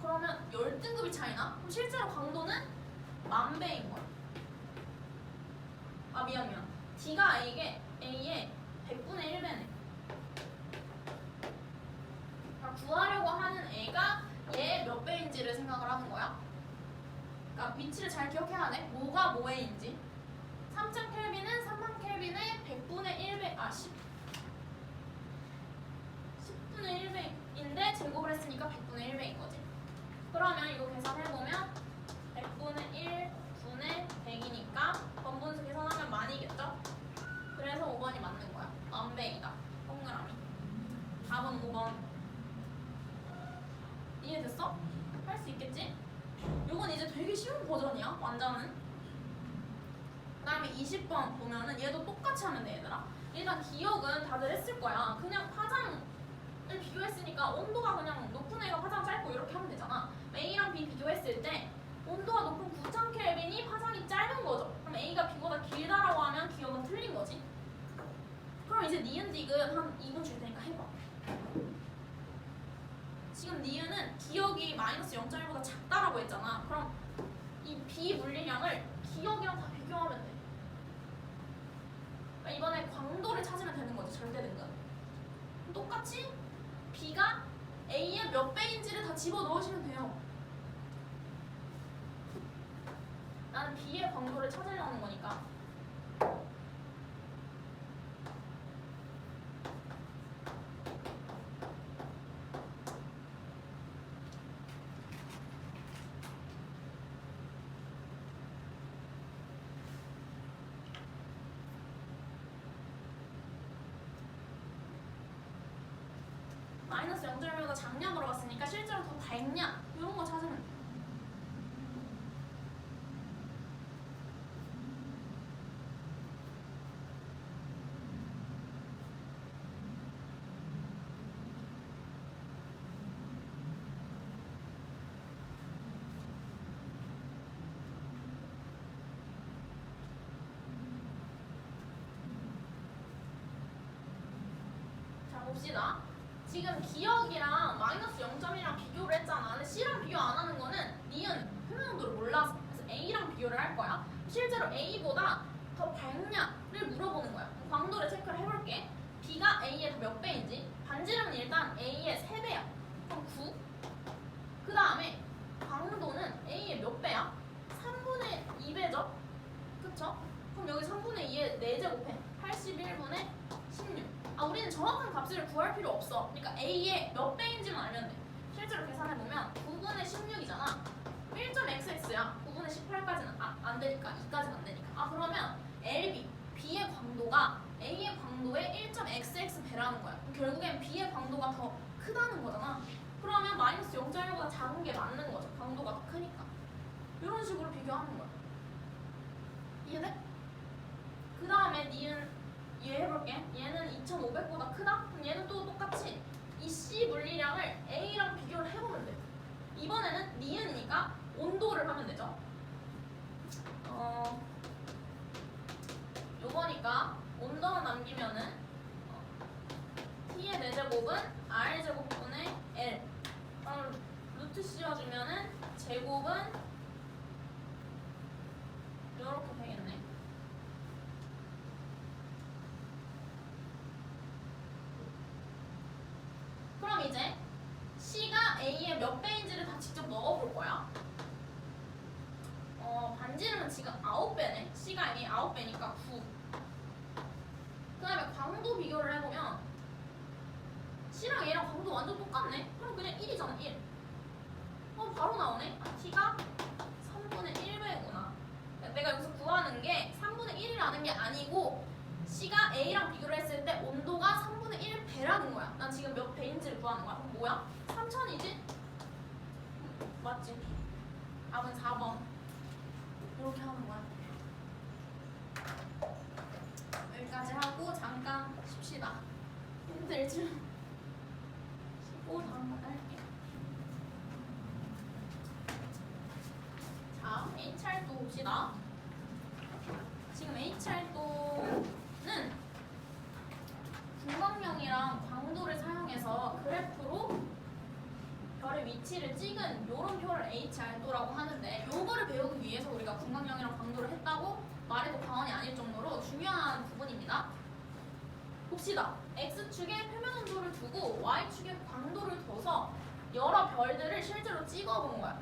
그러면 10등급이 차이나? 그럼 실제로 광도는 10,000배인 거야. 아, 미안. D가 A의 100분의 1배네. 그러니까 구하려고 하는 애가 얘 몇 배인지를 생각을 하는 거야. 그러니까 위치를 잘 기억해야 돼. 뭐가 뭐에인지. 3000켈빈은 3000켈빈의 100분의 1배, 10분의 1배인데 제곱을 했으니까 100분의 1배인 거지. 그러면 이거 계산해보면 100분의 1분의 100이니까 번분수 계산하면 만이겠죠? 그래서 5번이 맞는 거야. 10,000배이다. 동그라미. 답은 5번. 이해됐어? 할 수 있겠지? 요건 이제 되게 쉬운 버전이야. 완전은. 그 다음에 20번 보면은 얘도 똑같이 하면 돼, 얘들아. 일단 기억은 다들 했을 거야. 그냥 파장을 비교했으니까 온도가 그냥 높은 애가 파장 짧고 이렇게 하면 되잖아. A랑 B 비교했을 때 온도가 높은 9000켈빈이 파장이 짧은 거죠. 그럼 A가 B보다 길다라고 하면 기억은 틀린 거지. 그럼 이제 니은 디귿 한 2분 줄 테니까 해봐. 지금 니은은 기억이 마이너스 0.1보다 작다라고 했잖아. 그럼 이 B 물리량을 기억이랑 다 비교하면 돼. 그러니까 이번에 광도를 찾으면 되는 거지, 절대 등급. 똑같이 B가 A의 몇 배인지를 다 집어 넣으시면 돼요. 나는 B의 광도를 찾으려는 거니까. 마이너스 0.1보다 작냐 물어봤으니까 실제로 더 밝냐 이런 거 찾으면 돼. 봅시다. 지금 기억이랑 마이너스 0.1이랑 비교를 했잖아. 근데 C랑 비교 안 하는 거는 니은 표면 온도를 몰라서. 그래서 A랑 비교를 할 거야. 실제로 A보다 더 밝냐를 물어보는 거야. 광도를 체크를 해볼게. B가 A의 더 몇 배인지. 반지름은 일단 A의 3배야. 그럼 9. 그 다음에 광도는 A의 몇 배야? 3분의 2배죠? 그쵸? 그럼 여기 3분의 2에 4제곱해. 81분의 16. 우리는 정확한 값을 구할 필요 없어. 그러니까 A의 몇 배인지만 알면 돼. 실제로 계산해보면 9분의 16이잖아. 1.xx야. 9분의 18까지는 안 되니까. 2까지는 안 되니까. 그러면 LB, B의 광도가 A의 광도의 1.xx 배라는 거야. 결국엔 B의 광도가 더 크다는 거잖아. 그러면 마이너스 0.1보다 작은 게 맞는 거죠. 광도가 더 크니까. 이런 식으로 비교하는 거야. 이해돼? 그 다음에 니은 얘 해볼게. 얘는 2,500보다 크다? 그럼 얘는 또 똑같이 이 C 물리량을 A랑 비교를 해보면 돼. 이번에는 니은이니까 온도를 하면 되죠. 요거니까 온도만 남기면은 T의 4제곱은 R제곱분의 L. 루트 씌워주면은 제곱은 이렇게 되겠네. 그럼 이제 C가 A의 몇 배인지를 다 직접 넣어볼 거야. 반지름은 지금 9배네. C가 A의 9배니까 9. 그 다음에 광도 비교를 해보면 C랑 얘랑 광도 완전 똑같네. 그럼 그냥 1이잖아. 1. 바로 나오네. T가 3분의 1배구나. 내가 여기서 구하는 게 3분의 1이라는 게 아니고 C가 A랑 비교를 했을 때 온도가 3분의 1배라는 거야. 난 지금 몇 배인지를 구하는 거야. 그럼 뭐야? 3000이지? 맞지? 답은 4번. 이렇게 하는 거야. 여기까지 하고 잠깐 쉽시다. 힘들지? 쉬고 다음 번 할게. 자, H활도 봅시다. 지금 H활도는 분광명이랑 광도를 사용해서 그래프로 별의 위치를 찍은 이런 표를 H활도라고 하는데, 요거를 배우기 위해서 우리가 분광명이랑 광도를 했다고 말해도 과언이 아닐 정도로 중요한 부분입니다. 봅시다. X축에 표면 온도를 두고 Y축에 광도를 둬서 여러 별들을 실제로 찍어본 거야.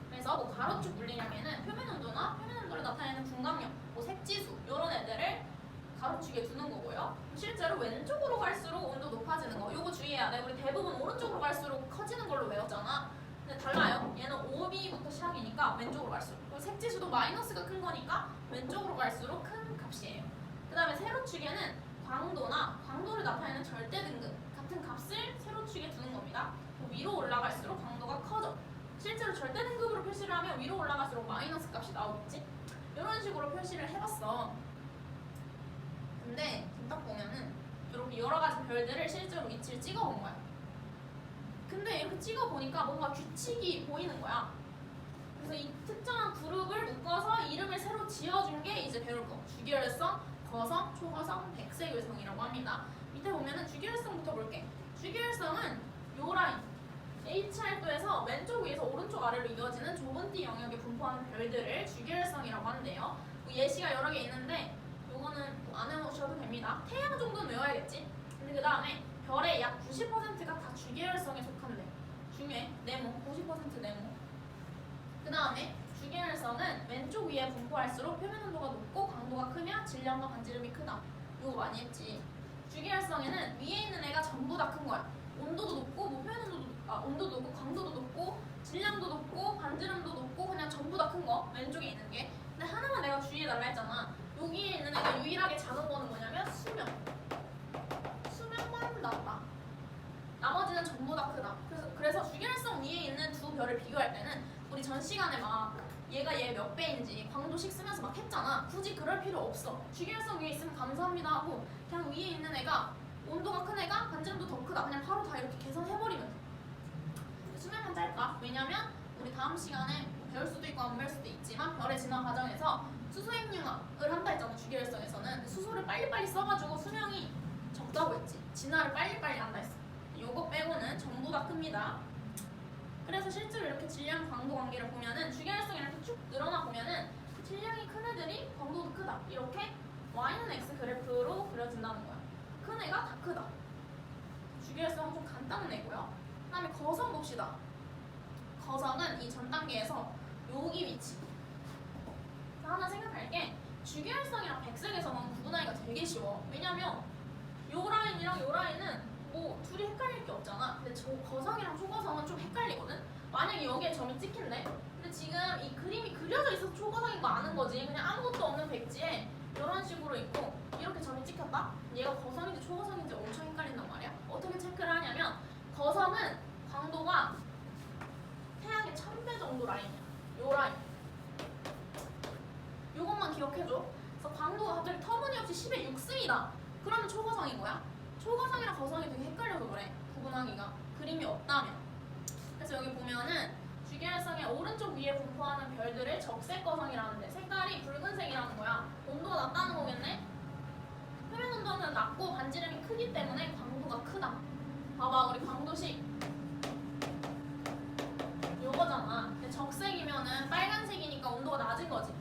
그래서 뭐 가로축 물리량에는 표면 온도나 표면 온도를 나타내는 분광명, 뭐 색지수 이런 애들을 가로축에 두는 거고요. 실제로 왼쪽으로 갈수록 온도 높아지는 거. 요거 주의해야 돼. 우리 대부분 오른쪽으로 갈수록 커지는 걸로 외웠잖아. 근데 달라요. 얘는 5B부터 시작이니까 왼쪽으로 갈수록. 그리고 색지수도 마이너스가 큰 거니까 왼쪽으로 갈수록 큰 값이에요. 그 다음에 세로축에는 광도나 광도를 나타내는 절대 등급 같은 값을 세로축에 두는 겁니다. 위로 올라갈수록 광도가 커져. 실제로 절대 등급으로 표시를 하면 위로 올라갈수록 마이너스 값이 나오겠지? 이런 식으로 표시를 해봤어. 근데 딱 보면은 이렇게 여러 가지 별들을 실제로 위치를 찍어본 거야. 근데 이렇게 찍어보니까 뭔가 규칙이 보이는 거야. 그래서 이 특정한 그룹을 묶어서 이름을 새로 지어준 게 이제 배울 거. 주기율성, 거성, 초거성, 백색율성이라고 합니다. 밑에 보면은 주기율성부터 볼게. 주기율성은 요 라인 H활도에서 왼쪽 위에서 오른쪽 아래로 이어지는 좁은 띠 영역에 분포하는 별들을 주기율성이라고 하는데요. 예시가 여러 개 있는데 요거는 안 외우셔도 됩니다. 태양 정도는 외워야겠지? 근데 그 다음에 별의 약 90%가 다 주기율성에 속한대. 중요해. 네모, 50% 네모. 그 다음에 주기율성은 왼쪽 위에 분포할수록 표면 온도가 높고 강도가 크며 질량과 반지름이 크다. 이거 많이 했지. 주기율성에는 위에 있는 애가 전부 다 큰 거야. 온도도 높고, 뭐 표면 온도도 높고, 강도도 높고, 질량도 높고, 반지름도 높고, 그냥 전부 다 큰 거. 왼쪽에 있는 게. 근데 하나만 내가 주의해달라 했잖아. 여기에 있는 애가 유일하게 작은 거는 뭐냐면 수명. 수명만 낮다. 나머지는 전부 다 크다. 그래서 주기율성 위에 있는 두 별을 비교할 때는 우리 전 시간에 막 얘가 얘 몇 배인지 광도식 쓰면서 막 했잖아. 굳이 그럴 필요 없어. 주기율성 위에 있으면 감사합니다 하고 그냥 위에 있는 애가 온도가 큰 애가 반지름도 더 크다. 그냥 바로 다 이렇게 계산해버리면 돼. 수명만 짧다. 왜냐면 우리 다음 시간에 배울 수도 있고 안 배울 수도 있지만 별의 진화 과정에서 수소 핵융합을 한다 했잖아. 주기율성에서는 수소를 빨리빨리 써가지고 수명이 작다고 했지. 진화를 빨리빨리 한다 했어. 요거 빼고는 전부 다 큽니다. 그래서 실제로 이렇게 질량 강도 관계를 보면은 주기활성이 이렇게 쭉 늘어나 보면은 질량이 큰 애들이 강도도 크다. 이렇게 y는 x 그래프로 그려진다는 거야. 큰 애가 다 크다. 주기활성은 좀 간단한 애고요. 그다음에 거성 봅시다. 거성은 이 전 단계에서 여기 위치. 하나 생각할 게 주기활성이랑 백색에서는 구분하기가 되게 쉬워. 왜냐면 요 라인이랑 요 라인은 뭐 둘이 헷갈릴 게 없잖아. 근데 저 거성이랑 초거성은 좀 헷갈리거든. 만약에 여기에 점이 찍힌대. 근데 지금 이 그림이 그려져 있어서 초거성인 거 아는 거지. 그냥 아무것도 없는 백지에 이런 식으로 있고 이렇게 점이 찍혔다. 얘가 거성인지 초거성인지 엄청 헷갈린단 말이야. 어떻게 체크를 하냐면 거성은 광도가 태양의 1000배 정도 라인이야. 요 라인. 요것만 기억해줘. 그래서 광도가 갑자기 터무니없이 10의 6승이다. 그러면 초거성인 거야. 초거성이랑 거성이 되게 헷갈려서 그래. 구분하기가. 그림이 없다면. 그래서 여기 보면은 주기활성의 오른쪽 위에 분포하는 별들을 적색거성이라는데 색깔이 붉은색이라는 거야. 온도가 낮다는 거겠네? 표면 온도는 낮고 반지름이 크기 때문에 광도가 크다. 봐봐, 우리 광도식 요거잖아. 근데 적색이면은 빨간색이니까 온도가 낮은 거지.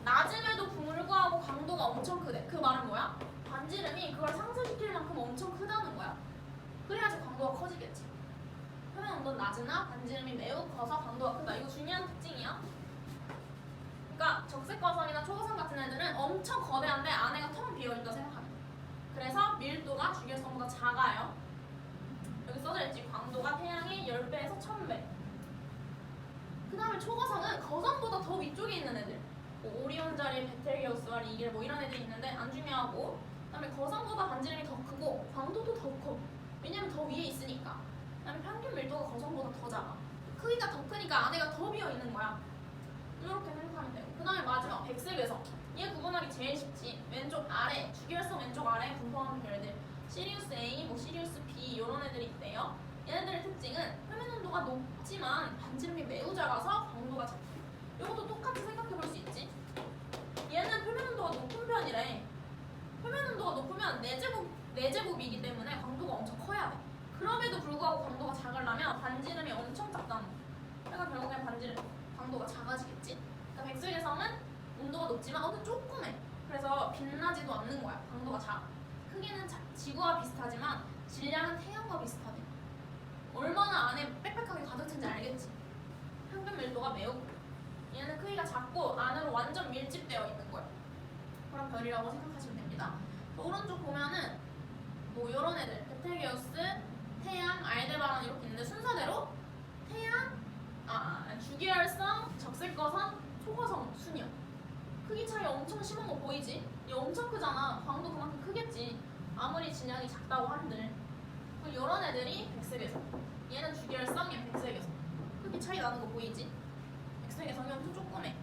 낮음에도 불구하고 강도가 엄청 크대. 그 말은 뭐야? 반지름이 그걸 상쇄시킬 만큼 엄청 크다는 거야. 그래야지 강도가 커지겠지. 표면 온도는 낮으나 반지름이 매우 커서 강도가 크다. 이거 중요한 특징이야. 그러니까 적색거성이나 초거성 같은 애들은 엄청 거대한데 안에가 텅 비어있다 생각하면 돼. 그래서 밀도가 주기활성보다 작아요. 여기 써져있지. 광도가 태양의 10배에서 1000배. 그 다음에 초거성은 거성보다 더 위쪽에 있는 애들. 뭐 오리온 자리, 베텔게우스와 리겔 뭐 이런 애들이 있는데 안 중요하고. 그 다음에 거성보다 반지름이 더 크고 광도도 더 커. 왜냐면 더 위에 있으니까. 그 다음에 평균 밀도가 거성보다 더 작아. 크기가 더 크니까 안에가 더 비어있는 거야. 이렇게 생각하면 돼요. 그 다음에 마지막 백색에서 얘 구분하기 제일 쉽지. 왼쪽 아래, 주기활성 왼쪽 아래에 분포하는 별들 시리우스 A, 뭐 시리우스 B 이런 애들이 있대요. 얘네들의 특징은 표면 온도가 높지만 반지름이 매우 작아서 광도가 작다. 이것도 똑같이 생각해 볼 수 있지. 얘는 표면 온도가 높은 편이래. 표면 온도가 높으면 4제곱이기 때문에 광도가 엄청 커야 돼. 그럼에도 불구하고 광도가 작으려면 반지름이 엄청 작다는 거. 그러니까 결국엔 반지름 광도가 작아지겠지. 그러니까 백색에서는 온도가 높지만 어떤 조그매. 그래서 빛나지도 않는 거야. 광도가 작아. 크기는 지구와 비슷하지만 질량은 태양과 비슷하대. 얼마나 안에 빽빽하게 가득 찬지 알겠지? 평균 밀도가 매우 커. 얘는 크기가 작고 안으로 완전 밀집되어 있는 거야. 그런 별이라고 생각하시면 됩니다. 오른쪽 보면은 뭐 이런 애들 베텔게우스, 태양, 알데바란 이렇게 있는데 순서대로 태양, 주기활성, 적색거성, 초거성 순이야. 크기 차이 엄청 심한 거 보이지? 얘 엄청 크잖아. 광도 그만큼 크겠지. 아무리 질량이 작다고 한들. 이런 애들이 백색에서. 얘는 주기활성, 얘는 백색에서. 크기 차이 나는 거 보이지? 백색에서는 엄청 조그매.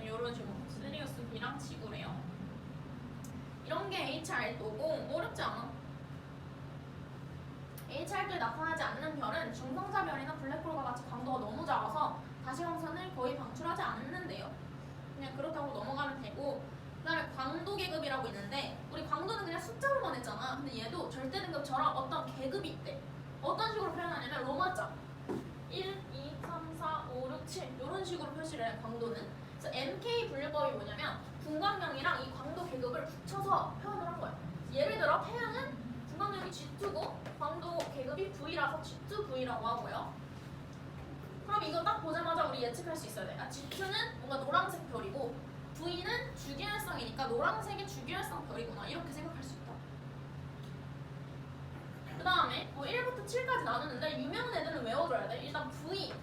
이런 식으로 시리우스 B랑 지구래요. 이런 게 HR도고 어렵지 않아. HR도에 나타나지 않는 별은 중성자별이나 블랙홀과 같이 강도가 너무 작아서 다시광선을 거의 방출하지 않는데요. 그냥 그렇다고 넘어가면 되고. 그 다음에 광도 계급이라고 있는데 우리 광도는 그냥 숫자로만 했잖아. 근데 얘도 절대 등급처럼 어떤 계급이 있대. 어떤 식으로 표현하냐면 로마자 1, 2, 3, 4, 5, 6, 7 이런 식으로 표시를 해. 광도는. 그래서 MK 분류법이 뭐냐면 분광명이랑 이 광도 계급을 붙여서 표현을 한 거야. 예를 들어 태양은 분광명이 G2고 광도 계급이 V라서 G2V라고 하고요. 그럼 이거 딱 보자마자 우리 예측할 수 있어야 돼. G2는 뭔가 노란색 별이고 V는 주기활성이니까 노란색의 주기활성 별이구나. 이렇게 생각할 수 있다. 그 다음에 뭐 1부터 7까지 나누는데 유명한 애들은 외워줘야 돼. 일단 V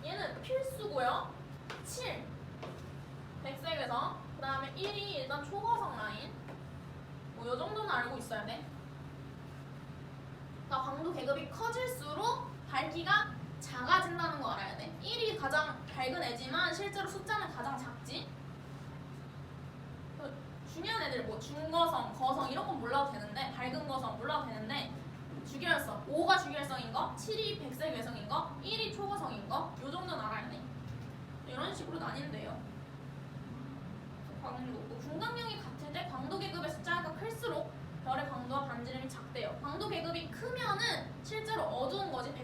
얘는 필수고요. 7 백색에서. 그 다음에 1이 일단 초거성 라인. 뭐 요 정도는 알고 있어야 돼. 그러니까 광도 계급이 커질수록 밝기가 작아진다는 거 알아야 돼. 1이 가장 밝은 애지만 실제로 숫자는 가장 작지. 중요한 애들 뭐 중거성, 거성 이런 건 몰라도 되는데 밝은 거성 몰라도 되는데 주기활성 5가 주기활성인 거, 7이 백색 외성인 거, 1이 초거성인 거 요 정도는 알아야 돼. 이런 식으로 나뉜대요. 광도 분광명이 같을 때 광도 계급의 숫자가 클수록 별의 광도가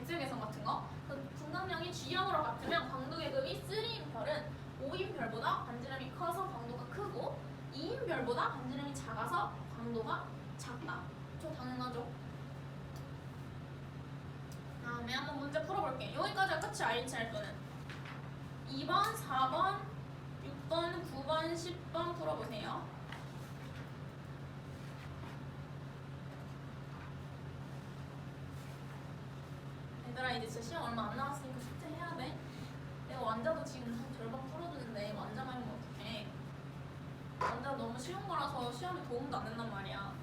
백색계선 같은 거. 그 분광량이 G형으로 같으면 광도 계급이 3인 별은 5인 별보다 반지름이 커서 광도가 크고 2인 별보다 반지름이 작아서 광도가 작다. 저 당연하죠. 다음에 한번 문제 풀어볼게. 여기까지가 끝이 IHR 거는 2번, 4번, 6번, 9번, 10번 풀어보세요. 얘들아 이제 진짜 시험 얼마 안 남았으니까 숙제 해야 돼. 내가 완자도 지금 한 절반 풀어주는데 완자만 하면 어떡해. 완자 너무 쉬운 거라서 시험에 도움도 안 된단 말이야.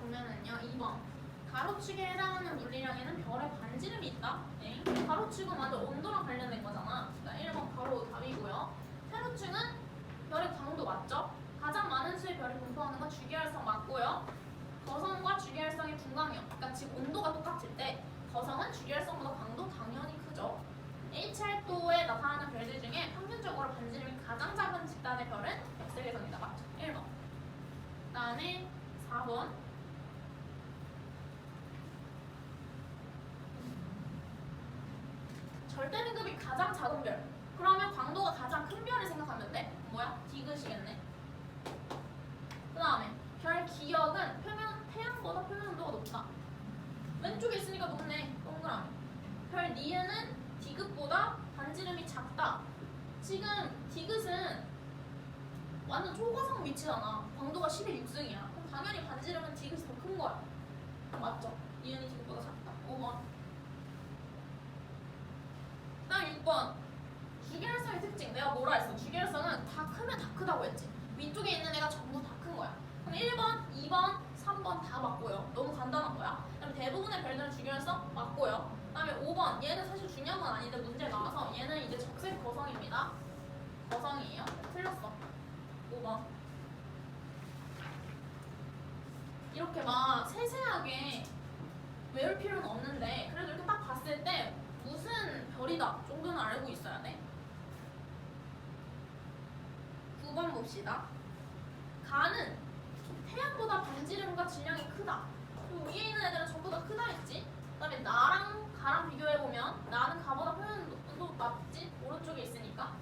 보면은요 2번 가로축에 해당하는 물리량에는 별의 반지름이 있다. 네. 가로축은 완전 온도랑 관련된 거잖아. 그러니까 1번 바로 답이고요. 세로축은 별의 광도 맞죠? 가장 많은 수의 별이 분포하는 건 주기활성 맞고요. 거성과 주기활성의 분광형, 그러니까 지금 온도가 똑같을 때 거성은 주기활성보다 광도 당연히 크죠. H활도에 나타나는 별들 중에 평균적으로 반지름이 가장 작은 집단의 별은 백색계선이다. 맞죠? 1번. 그 다음에 4번 절대 등급이 가장 작은 별. 그러면 광도가 가장 큰 별을 생각하면 돼. 뭐야? 디귿이겠네. 그 다음에 별 기역은 태양보다 표면 온도가 높다. 왼쪽에 있으니까 높네. 동그라미. 별 니은은 디귿보다 반지름이 작다. 지금 디귿은 완전 초고성 위치잖아. 광도가 10의 6승이야. 그럼 당연히 반지름은 디귿이 더 큰 거야. 맞죠? 니은이 디귿보다 작다. 5번. 다음 6번. 주기활성의 특징. 내가 뭐라 했어? 주기활성은 다 크면 다 크다고 했지. 위쪽에 있는 애가 전부 다 큰 거야. 그럼 1번, 2번, 3번 다 맞고요. 너무 간단한 거야. 그럼 대부분의 별들은 주기활성 맞고요. 그 다음에 5번. 얘는 사실 중요한 건 아닌데 문제 나와서 얘는 이제 적색 거성입니다. 거성이에요. 틀렸어. 5번. 이렇게 막 세세하게 외울 필요는 없는데 그래도 이렇게 딱 봤을 때 무슨 별이다 정도는 알고 있어야 돼. 9번 봅시다. 가는 태양보다 반지름과 질량이 크다. 그리고 위에 있는 애들은 전부 다 크다 했지. 그 다음에 나랑 가랑 비교해보면 나는 가보다 표현도 낮지. 오른쪽에 있으니까.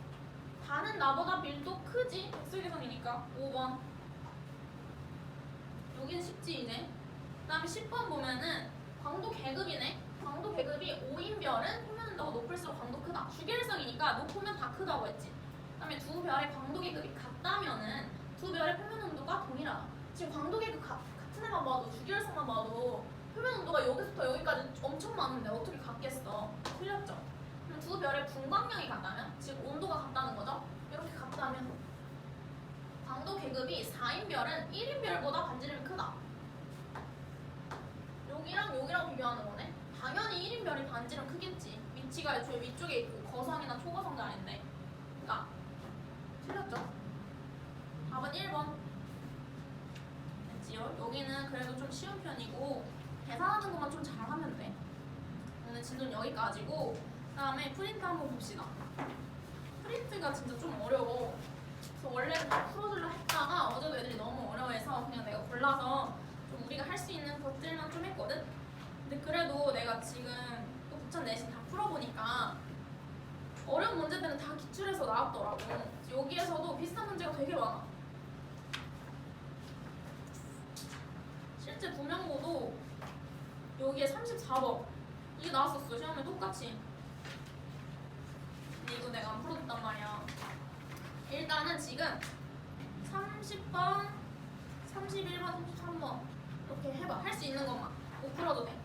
가는 나보다 밀도 크지. 백설계선이니까. 5번. 여기는 쉽지 이제. 그 다음에 10번 보면은 광도 계급이네. 광도 계급이 5인 별은 표면 온도가 높을수록 광도 크다. 주계일성이니까 높으면 다 크다고 했지. 그다음에 두 별의 광도 계급이 같다면은 두 별의 표면 온도가 동일하다. 지금 광도 계급 같은 애만 봐도 주계일성만 봐도 표면 온도가 여기서부터 여기까지 엄청 많은데 어떻게 같겠어? 틀렸죠? 그럼 두 별의 분광량이 같다면, 즉 온도가 같다는 거죠? 이렇게 같다면 광도 계급이 4인 별은 1인 별보다 반지름이 크다. 여기랑 비교하는 거네. 당연히 1인 별이 반지름 크겠지. 위치가 애초에 위쪽에 있고 거성이나 초거성도 아닌데. 그러니까 틀렸죠? 답은 1번. 됐지요? 여기는 그래도 좀 쉬운 편이고 계산하는 것만 좀 잘하면 돼. 오늘 진도는 여기까지고 그 다음에 프린트 한번 봅시다. 프린트가 진짜 좀 어려워. 그래서 원래는 다 풀어주려 했다가 어제도 애들이 너무 어려워해서 그냥 내가 골라서 좀 우리가 할 수 있는 것들만 좀 했거든? 근데 그래도 내가 지금 또 부천 내신 다 풀어보니까 어려운 문제들은 다 기출해서 나왔더라고. 여기에서도 비슷한 문제가 되게 많아. 실제 부명고도 여기에 34번 이게 나왔었어. 시험에 똑같이. 근데 이거 내가 안 풀어줬단 말이야. 일단은 지금 30번, 31번, 33번 이렇게 해봐. 할 수 있는 것만. 못 풀어도 돼.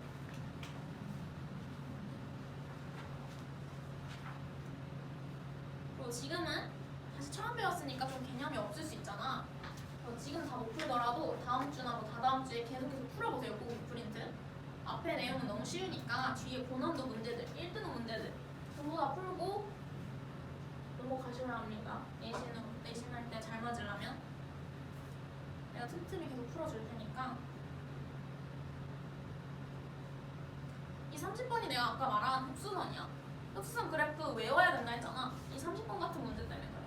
그리고 지금은 다시 처음 배웠으니까 좀 개념이 없을 수 있잖아. 지금 다 못 풀더라도 다음 주나 뭐 다다음 주에 계속해서 풀어보세요. 고급 프린트. 앞에 내용은 너무 쉬우니까 뒤에 고난도 문제들, 1등급 문제들 전부 다 풀고 넘어가셔야 합니다. 내신할 때 잘 맞으려면 내가 틈틈이 계속 풀어줄 테니까. 이 30번이 내가 아까 말한 흡수선이야. 흡수선 그래프 외워야 된다 했잖아. 이 30번 같은 문제 때문에 그래.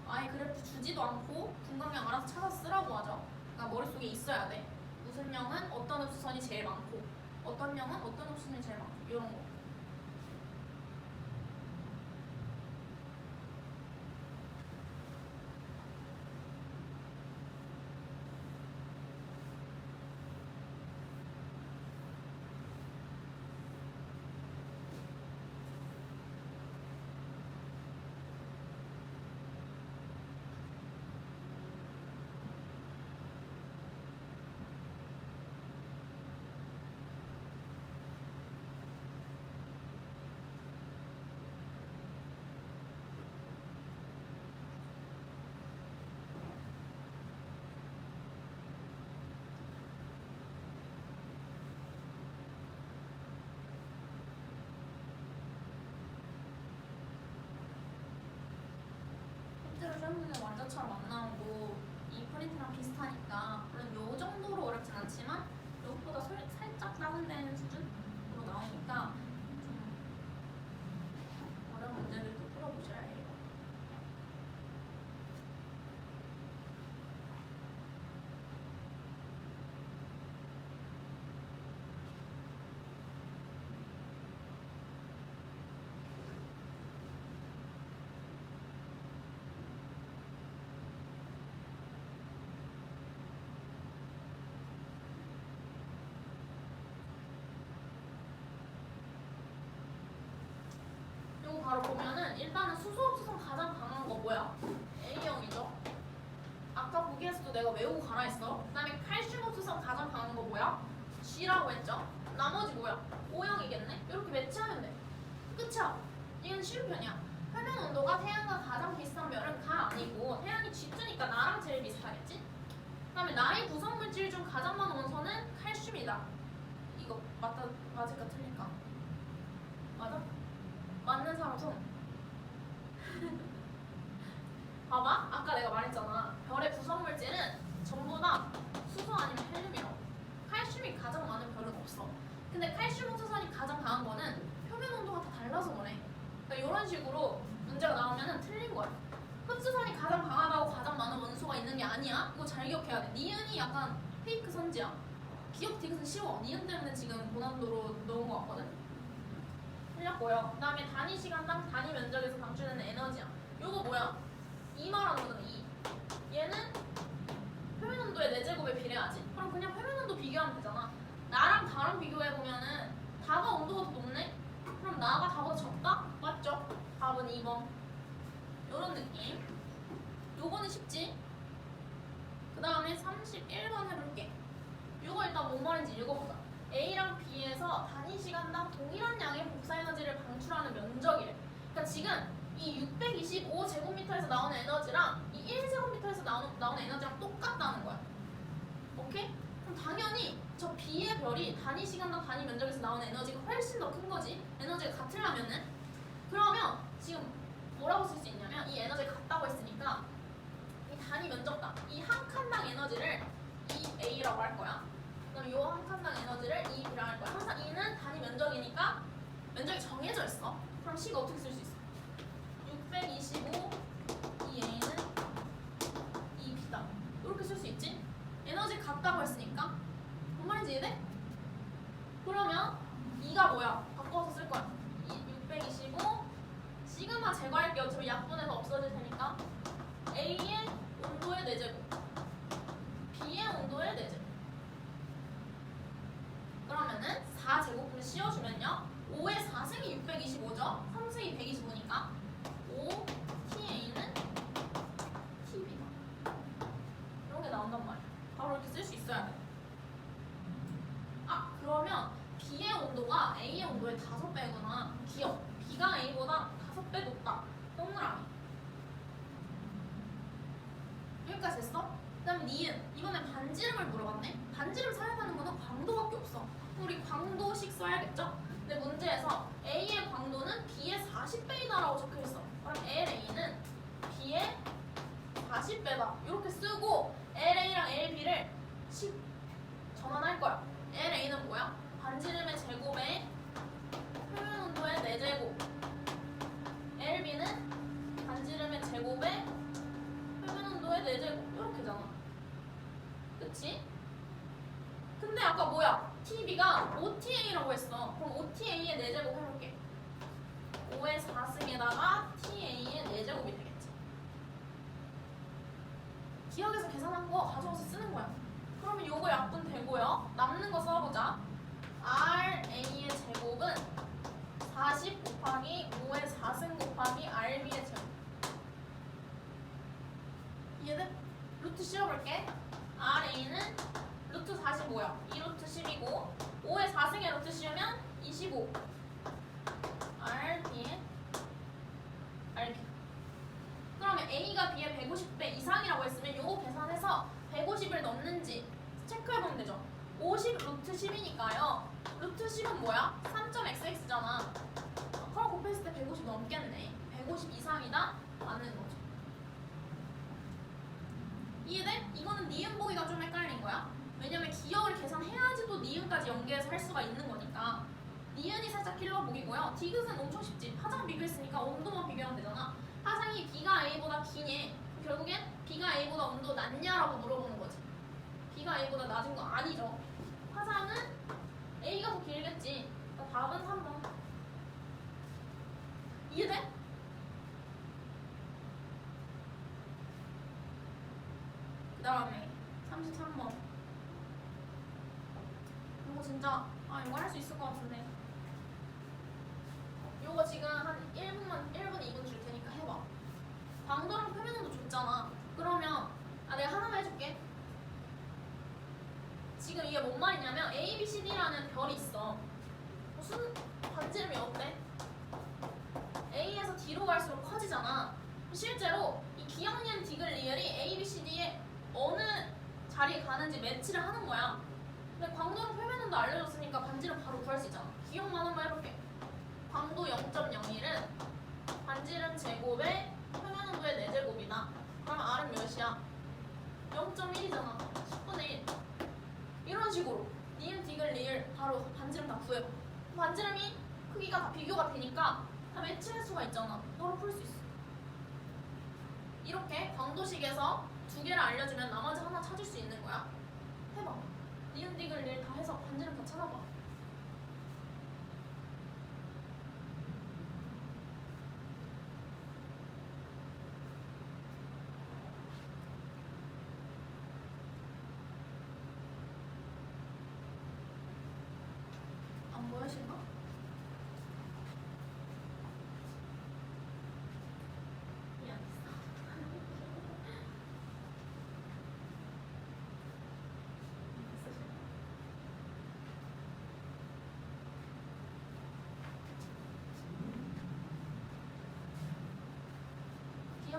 아예 그래프 주지도 않고 분광량 알아서 찾아서 쓰라고 하죠. 그러니까 머릿속에 있어야 돼. 무슨 명은 어떤 흡수선이 제일 많고 어떤 명은 어떤 흡수선이 제일 많고 이런 거. 실제로 시험문제 완전처럼 안 나오고 이 프린트랑 비슷하니까 물론 요 정도로 어렵진 않지만 이것보다 살짝 다운되는 수준으로 나오니까 좀 어려운 문제들도 풀어보셔야 해요. 요거 바로 보면은 일단은 수소흡수성 가장 강한 거 뭐야? A형이죠. 아까 보기에서도 내가 외우고 가라 했어. 그 다음에 칼슘 흡수성 가장 강한 거 뭐야? G라고 했죠. 나머지 뭐야? O형이겠네? 이렇게 매치하면 돼. 끝이야. 이건 쉬운 편이야. 표면 온도가 태양과 가장 비슷한 별은 가 아니고 태양이 G주니까 나랑 제일 비슷하겠지? 그 다음에 나의 구성물질 중 가장 많은 원소는 칼슘이다. 이거 맞을까 틀릴까? 맞아? 맞는 사람 손. 봐봐. 아까 내가 말했잖아. 별의 구성물질은 전부 다 수소 아니면 헬륨이라고. 칼슘이 가장 많은 별은 없어. 근데 칼슘 흡수선이 가장 강한 거는 표면 온도가 다 달라서 그래. 그러니까 이런 식으로 문제가 나오면 틀린 거야. 흡수선이 가장 강하다고 가장 많은 원소가 있는 게 아니야. 이거 잘 기억해야 돼. 니은이 약간 페이크 선지야. 기억 디귿은 쉬워. 니은 때문에 지금 고난도로 넣은 거 같거든. 틀렸고요. 그 다음에 단위 시간당 단위 면적에서 방출되는 에너지야. 요거 뭐야? 2 말하는 거잖아. 2. 얘는 표면 온도의 4제곱에 비례하지. 그럼 그냥 표면 온도 비교하면 되잖아. 나랑 다랑 비교해보면은 다가 온도가 더 높네? 그럼 나가 다보다 적다? 맞죠? 답은 2번. 요런 느낌. 요거는 쉽지? 그 다음에 31번 해볼게. 요거 일단 뭔 말인지 읽어보자. A랑 B에서 단위 시간당 동일한 양의 복사에너지를 방출하는 면적이래. 그러니까 지금 이 625제곱미터에서 나오는 에너지랑 이 1제곱미터에서 나오는 에너지랑 똑같다는 거야. 오케이? 그럼 당연히 저 B의 별이 단위 시간당 단위 면적에서 나오는 에너지가 훨씬 더 큰 거지. 에너지가 같으려면은. 그러면 지금 뭐라고 쓸 수 있냐면 이 에너지가 같다고 했으니까 이 단위 면적당, 이 한 칸당 에너지를 EA라고 할 거야. 그럼 요 한 칸당 에너지를 EB라고 할 거야. 항상 E는 단위 면적이니까 면적이 정해져 있어. 그럼 C가 어떻게 쓸 수 있어? 625 EA는 EB다. 이렇게 쓸 수 있지? 에너지 같다고 했으니까. 뭔 말인지 이해돼? 그러면 E가 뭐야? 바꿔서 쓸 거야. 625 시그마 제거할게. 어차피 약분해서 없어질 테니까 A의 온도의 4제곱 B의 온도의 4제곱. 그러면은 4제곱을 씌워주면요 5의 4승이 625죠 3승이 125니까 5 TA는 TB다. 이런 게 나온단 말이야. 바로 이렇게 쓸 수 있어야 돼. 아 그러면 B의 온도가 A의 온도의 5배구나. 기억. B가 A보다 5배 높다. 동그라미. 여기까지 됐어? 그 다음에 니은. 이번엔 반지름을 물어봤네. 반지름 사용하는 거는 광도밖에 없어. 우리 광도식 써야겠죠? 근데 문제에서 A의 광도는 B의 40배이다 라고 적혀있어. 그럼 LA는 B의 40배다 이렇게 쓰고 LA랑 LB를 10 전환할 거야. LA는 뭐야? 반지름의 제곱에 표면 온도의 4제곱. LB는 반지름의 제곱에 표면 온도의 4제곱 이렇게잖아. 그치? 근데 아까 뭐야? TB가 OTA라고 했어. 그럼 OTA의 4제곱 해볼게. 5의 4승에다가 TA의 4제곱이 되겠지. 기억에서 계산한 거 가져와서 쓰는 거야. 그러면 요거 약분 되고요. 남는 거 써보자. RA의 제곱은 40 곱하기 5의 4승 곱하기 RB의 제곱. 이해돼? 루트 씌워볼게. RA는 루트 45야. 2루트 10이고 5의 4승에 루트 씌우면 25. RB의 RB. 그러면 A가 B의 150배 이상이라고 했으면 요거 계산해서 150을 넘는지 체크해보면 되죠. 50 루트 10이니까요. 루트 10은 뭐야? 3.xx잖아. 그럼 곱했을 때 150 넘겠네. 150 이상이다? 맞는 거죠. 이해돼? 이거는 니은 보기가 좀 헷갈린 거야. 왜냐면 기억을 계산해야지 또 니은까지 연계해서 할 수가 있는 거니까. 니은이 살짝 킬러 보기고요. 디귿은 엄청 쉽지. 파장 비교했으니까 온도만 비교하면 되잖아. 파장이 B가 A보다 기니 결국엔 B가 A보다 온도 낮냐라고 물어보는 거지. B가 A보다 낮은 거 아니죠. 파장은 A가 더 길겠지. 그러니까 답은 3번. 이해돼? 그 다음에 33번. 이거 진짜 이거 할 수 있을 것 같은데. 요거 지금 한 1분 2분 줄 테니까 해봐. 광도랑 표면온도 줬잖아. 그러면 내가 하나만 해줄게. 지금 이게 뭔 말이냐면 A, B, C, D라는 별이 있어. 무슨 반지름이 어때? A에서 D로 갈수록 커지잖아. 실제로 이 기억, 니은, 디귿, 리을이 A, B, C, D에 어느 자리에 가는지 매치를 하는 거야. 근데 광도랑 표면온도 알려줬으니까 반지름 바로 구할 수 있잖아. 기억만 한번 해볼게. 광도 0.01은 반지름 제곱에 표면 온도의 4제곱이다. 그럼 R은 몇이야? 0.1이잖아. 10분의 1. 이런 식으로 니은, 디귿, 리을 바로 반지름 다 구해봐. 반지름이 크기가 다 비교가 되니까 다 매치할 수가 있잖아. 바로 풀 수 있어. 이렇게 광도식에서 2개를 알려주면 나머지 하나 찾을 수 있는 거야. 해봐. 니은, 디귿, 리을 다 해서 반지름 다 찾아봐.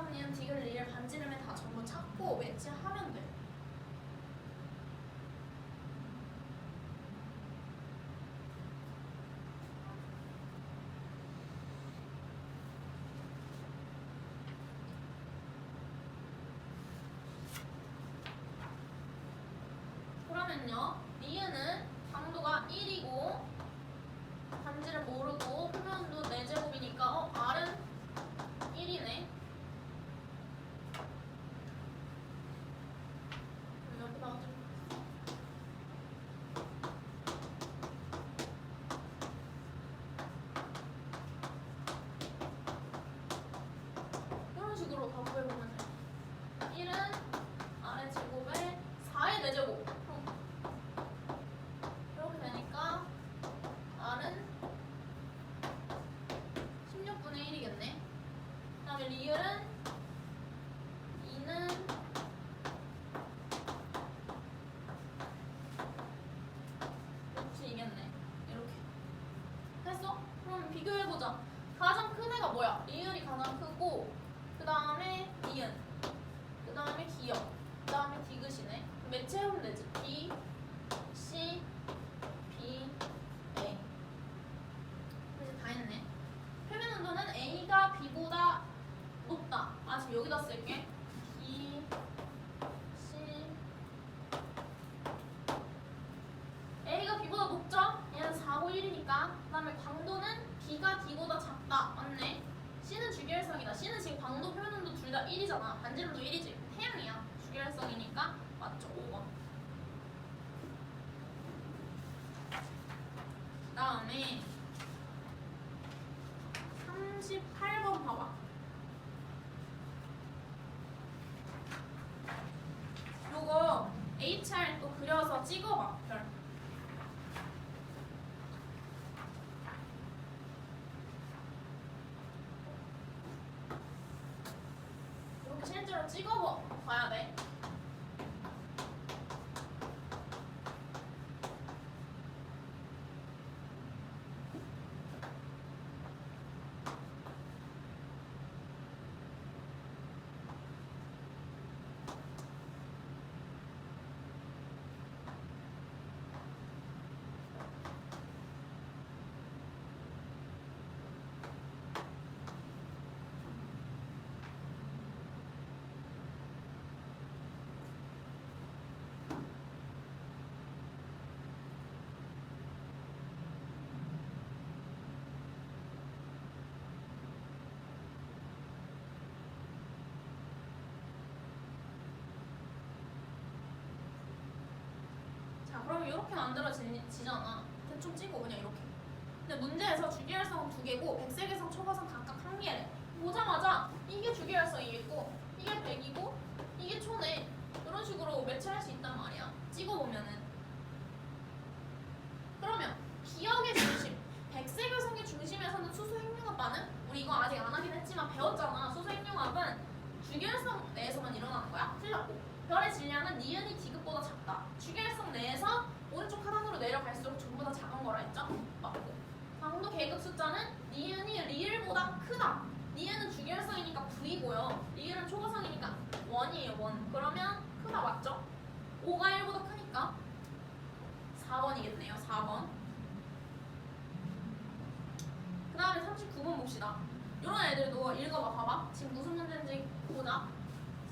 가상 니은 디귿 리을 반지름에 다 전부 찾고 매치하면 돼. 그러면요, 니은은 강도가 1이고 반지름 모르고 표면도 4제곱이니까 R은 1이네. 여기다가 좀 이런 식으로 다 구해보면 돼. 1은 R의 제곱에 4의 4제곱. 이렇게 되니까 R은 16분의 1이겠네. 그 다음에 리을은 2는 그렇지 이겠네. 이렇게 됐어? 그럼 비교해보자. 가장 큰 애가 뭐야? 리을이 가장 크고 그 다음에 니은 그 다음에 기역 그 다음에 디귿이네. 매치해보면 되지. B, C, B, A. 이제 다 했네. 표면 온도는 A가 B보다 높다. 아 지금 여기다 쓸게. B, C. A가 B보다 높죠? 얘는 4고 1이니까. 그 다음에 광도는 B가 D보다 작다. 맞네. C는 주기율성이다. C는 지금 광도 표면 온도 둘 다 1이잖아. 반지름도 1이지. 태양이야. 주기율성이니까 맞죠. 5번. 그 다음에 38번 봐봐. 요거 HR 또 그려서 찍어봐. 별. 이렇게 실제로 찍어봐야 돼. 자, 그럼 이렇게 만들어지잖아. 대충 찍고 그냥 이렇게. 근데 문제에서 주기율성은 2개고 백색에서 초가상 각각 1개래. 보자마자 이게 주기율성이겠고 이게 100이고 이게 초네. 이런 식으로 매치할 수 있단 말이야. 찍어보면은. 그러면 기억의 중심, 백색유성의 중심에서는 수소핵융합 반응? 우리 이거 아직 안 하긴 했지만 배웠잖아. 수소핵융합은 주기율성 내에서만 일어나는 거야. 틀렸고. 별의 질량은 니은이 디귿보다 작다. 주기율성 내에서 오른쪽 하단으로 내려갈수록 전부 다 작은 거라 했죠? 맞고. 광도 계급 숫자는 니은이 리을보다 크다. 니은은 주기율성이니까 V고요. 리을은 초고성이니까 1이에요. 1. 그러면 크다 맞죠? 5가 1보다 크니까 4번이겠네요. 4번. 그 다음에 39번 봅시다. 이런 애들도 읽어봐. 봐봐. 지금 무슨 문제인지 보자.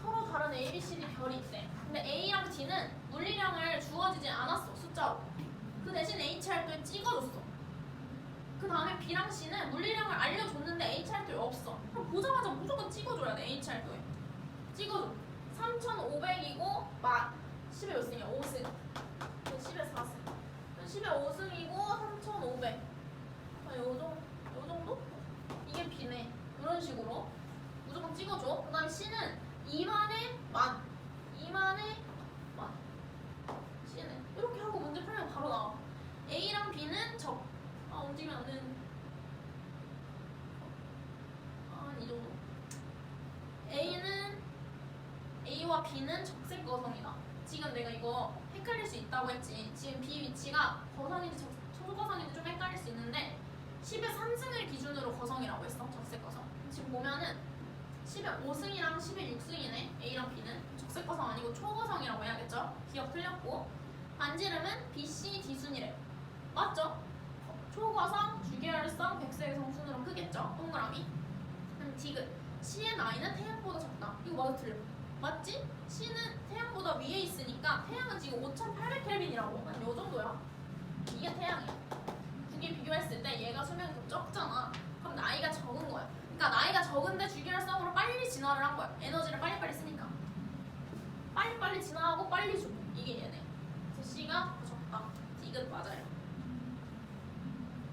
서로 다른 A, B, C, D 별이 있대. 근데 A랑 D는 물리량을 주어지지 않았어. 숫자로. 그 대신 HR도에 찍어줬어. 그 다음에 B랑 C는 물리량을 알려줬는데 HR도에 없어. 그럼 보자마자 무조건 찍어줘야 돼. HR도에. 찍어줘. 3,500이고 10의 몇 승이야? 5승. 10의 4승. 10의 5승이고 3,500. 요 정도? 이게 B네. 이런 식으로 무조건 찍어줘. 그 다음에 C는 2만에 10,000. 2만에 10,000. C는 이렇게 하고 문제 풀면 바로 나와. A랑 B는 움직이면 안 되는. 이 정도. A와 B는 적색 거성이다. 지금 내가 이거 헷갈릴 수 있다고 했지. 지금 B 위치가 거성인지 초거성인지 좀 헷갈릴 수 있는데 10의 3승을 기준으로 거성이라고 했어. 적색 거성. 지금 보면은 10의 5승이랑 10의 6승이네. A랑 B는 적색거성 아니고 초거성이라고 해야겠죠? 기억 틀렸고. 반지름은 B, C, D순이래. 맞죠? 초거성, 주계열성, 백색성 순으로 크겠죠? 동그라미. 그럼 디귿. C의 나이는 태양보다 작다. 이거 맞아 틀려? 맞지? C는 태양보다 위에 있으니까 태양은 지금 5800켈빈이라고. 한 요 정도야. 이게 태양이야. 두 개 비교했을 때 얘가 수명이 더 적잖아. 그럼 나이가 적은 거야. 그러니까 나이가 적은데 주기율성으로 빨리 진화를 한 거야. 에너지를 빨리빨리 쓰니까. 빨리빨리 진화하고 빨리 죽고. 이게 얘네. 그래서 C가 더 적다. 디귿 맞아요.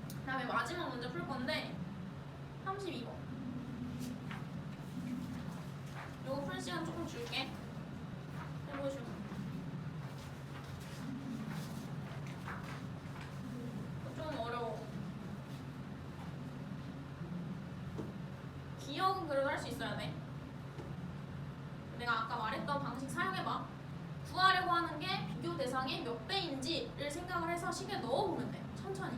그 다음에 마지막 문제 풀 건데 32번. 요거 풀 시간 조금 줄게. 해보시고. 좀 어려워. 기억은 그래도 할 수 있어야 돼. 내가 아까 말했던 방식 사용해봐. 구하려고 하는 게 비교 대상의 몇 배인지를 생각을 해서 식에 넣어보면 돼. 천천히.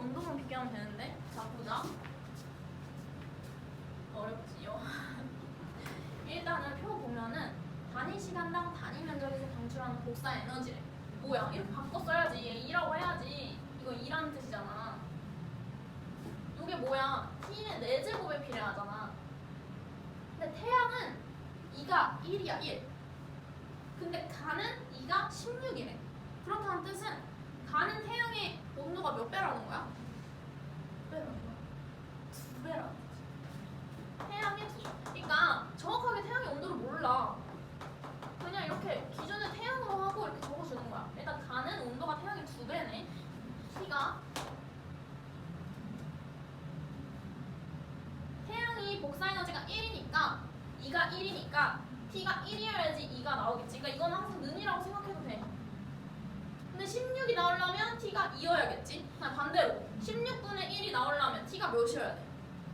운동을 비교하면 되는데. 자, 보자. 어렵지요. 일단은 표 보면은 단위 시간당 단위 면적에서 방출하는 복사 에너지래. 뭐야? 이렇게 바꿔 써야지. 얘 2라고 해야지. 이거 2라는 뜻이잖아. 이게 뭐야? T는 4제곱에 비례하잖아. 근데 태양은 2가 1이야, 1. 근데 가는 2가 16이래. 그렇다는 뜻은 가는 태양의 온도가 몇 배라는 거야? 몇 배라는 거야? 2배라는 거지. 태양의 2배. 그러니까 정확하게 태양의 온도를 몰라. 그냥 이렇게 기준을 태양으로 하고 이렇게 적어주는 거야. 일단 가는 온도가 태양의 2배네. T가 태양이 복사 에너지가 1이니까 2가 1이니까 T가 1이어야지 2가 나오겠지. 그러니까 이건 항상 는이라고 생각해도 돼. 근데 16이 나오려면 T가 2여야겠지. 반대로 16분의 1이 나오려면 T가 몇이어야 돼?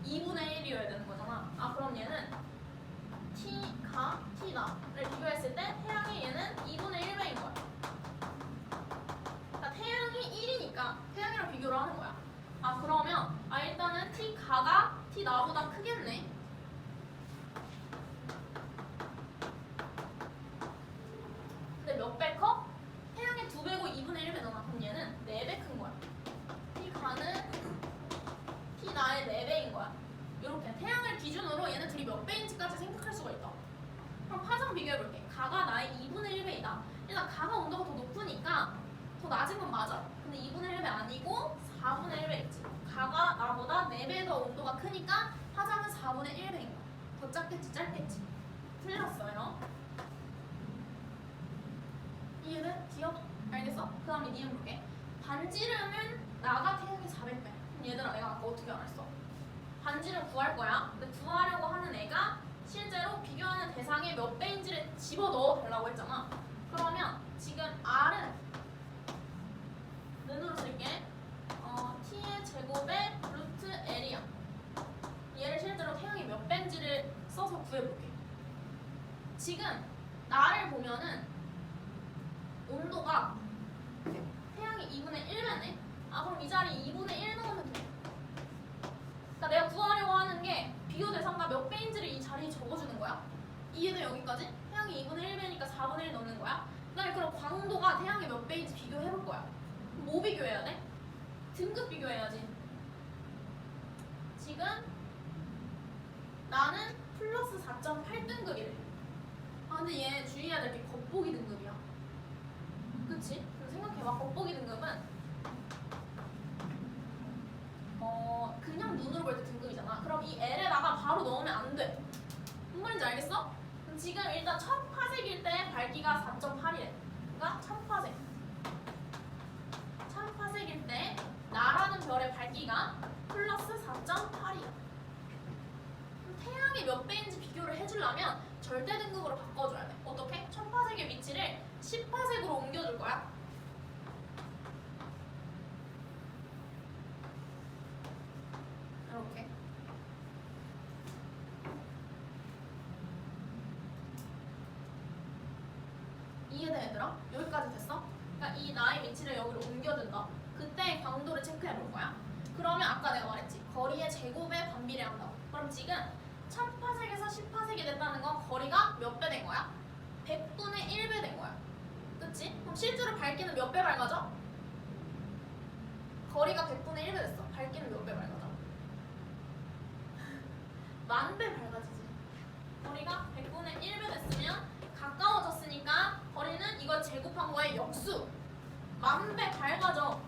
2분의 1이어야 되는 거잖아. 아 그럼 얘는 T가 T다를 비교했을 때 태양의 얘는 2분의 1배인 거야. 그러니까 태양이 1이니까 태양이랑 비교를 하는 거야. 아 그러면 일단은 T가가 T나보다 크겠네. 근데 몇 배 커? 태양의 2배고 2분의 1배잖아. 그럼 얘는 4배 큰 거야. T가는 T나의 4배인 거야. 이렇게 태양을 기준으로 얘는 둘이 몇 배인지까지 생각할 수가 있다. 그럼 파장 비교해볼게. 가가 나의 2분의 1배이다. 일단 가가 온도가 더 높으니까 더 낮은 건 맞아. 근데 2분의 1배 아니고 4분의 1배겠지. 가가 나보다 4배 더 온도가 크니까 파장은 4분의 1배인 거야. 더 작겠지 짧겠지. 틀렸어요. 이해돼? 기억? 알겠어? 그 다음에 니은 볼게. 반지름은 나가 태양의 400배. 그럼 얘들아 내가 아까 어떻게 알았어? 반지름 구할 거야. 근데 구하려고 하는 애가 실제로 비교하는 대상의 몇 배인지를 집어넣어 달라고 했잖아. 그러면 지금 R은 는으로 쓸게. T의 제곱에 루트 L이야. 얘를 실제로 태양이 몇 배인지를 써서 구해볼게. 지금 나를 보면은 온도가 태양이 2분의 1배네? 그럼 이 자리에 2분의 1 넣으면 돼. 그러니까 내가 구하려고 하는 게 비교 대상과 몇 배인지를 이 자리에 적어주는 거야. 이해돼 여기까지? 태양이 2분의 1배니까 4분의 1 넣는 거야. 그 다음에 그럼 광도가 태양의 몇 배인지 비교해볼 거야. 그럼 뭐 비교해야 돼? 등급 비교해야지. 지금 나는 플러스 4.8등급이래. 근데 얘 주의해야 될 게 겉보기 등급이야. 그치? 그럼 생각해봐. 겉보기 등급은 그냥 눈으로 볼 때 등급이잖아. 그럼 이 L에다가 바로 넣으면 안 돼. 무슨 말인지 알겠어? 그럼 지금 일단 1000파섹일 때 밝기가 4.8이래. 그러니까 1000파섹. 1000파섹일 때 나라는 별의 밝기가 플러스 4.8이야. 태양의 몇 배인지 비교를 해주려면 절대 등급으로 바꿔줘야 돼. 어떻게? 1000파섹의 위치를 10파섹으로 옮겨줄 거야. 이렇게. 이해돼 얘들아? 여기까지 됐어? 그러니까 이 나의 위치를 여기로 옮겨준다. 그때 광도를 체크해 볼 거야. 그러면 아까 내가 말했지. 거리의 제곱에 반비례한다고. 그럼 지금 1000파섹에서 10파섹이 됐다는 건 거리가 몇 배 된 거야? 100분의 1배 된 거야. 그치? 그럼 실제로 밝기는 몇 배 밝아져? 거리가 100분의 1배 됐어. 밝기는 몇 배 밝아져? 10,000배 밝아지지. 거리가 100분의 1배 됐으면 가까워졌으니까 거리는 이걸 제곱한 거의 역수. 10,000배 밝아져.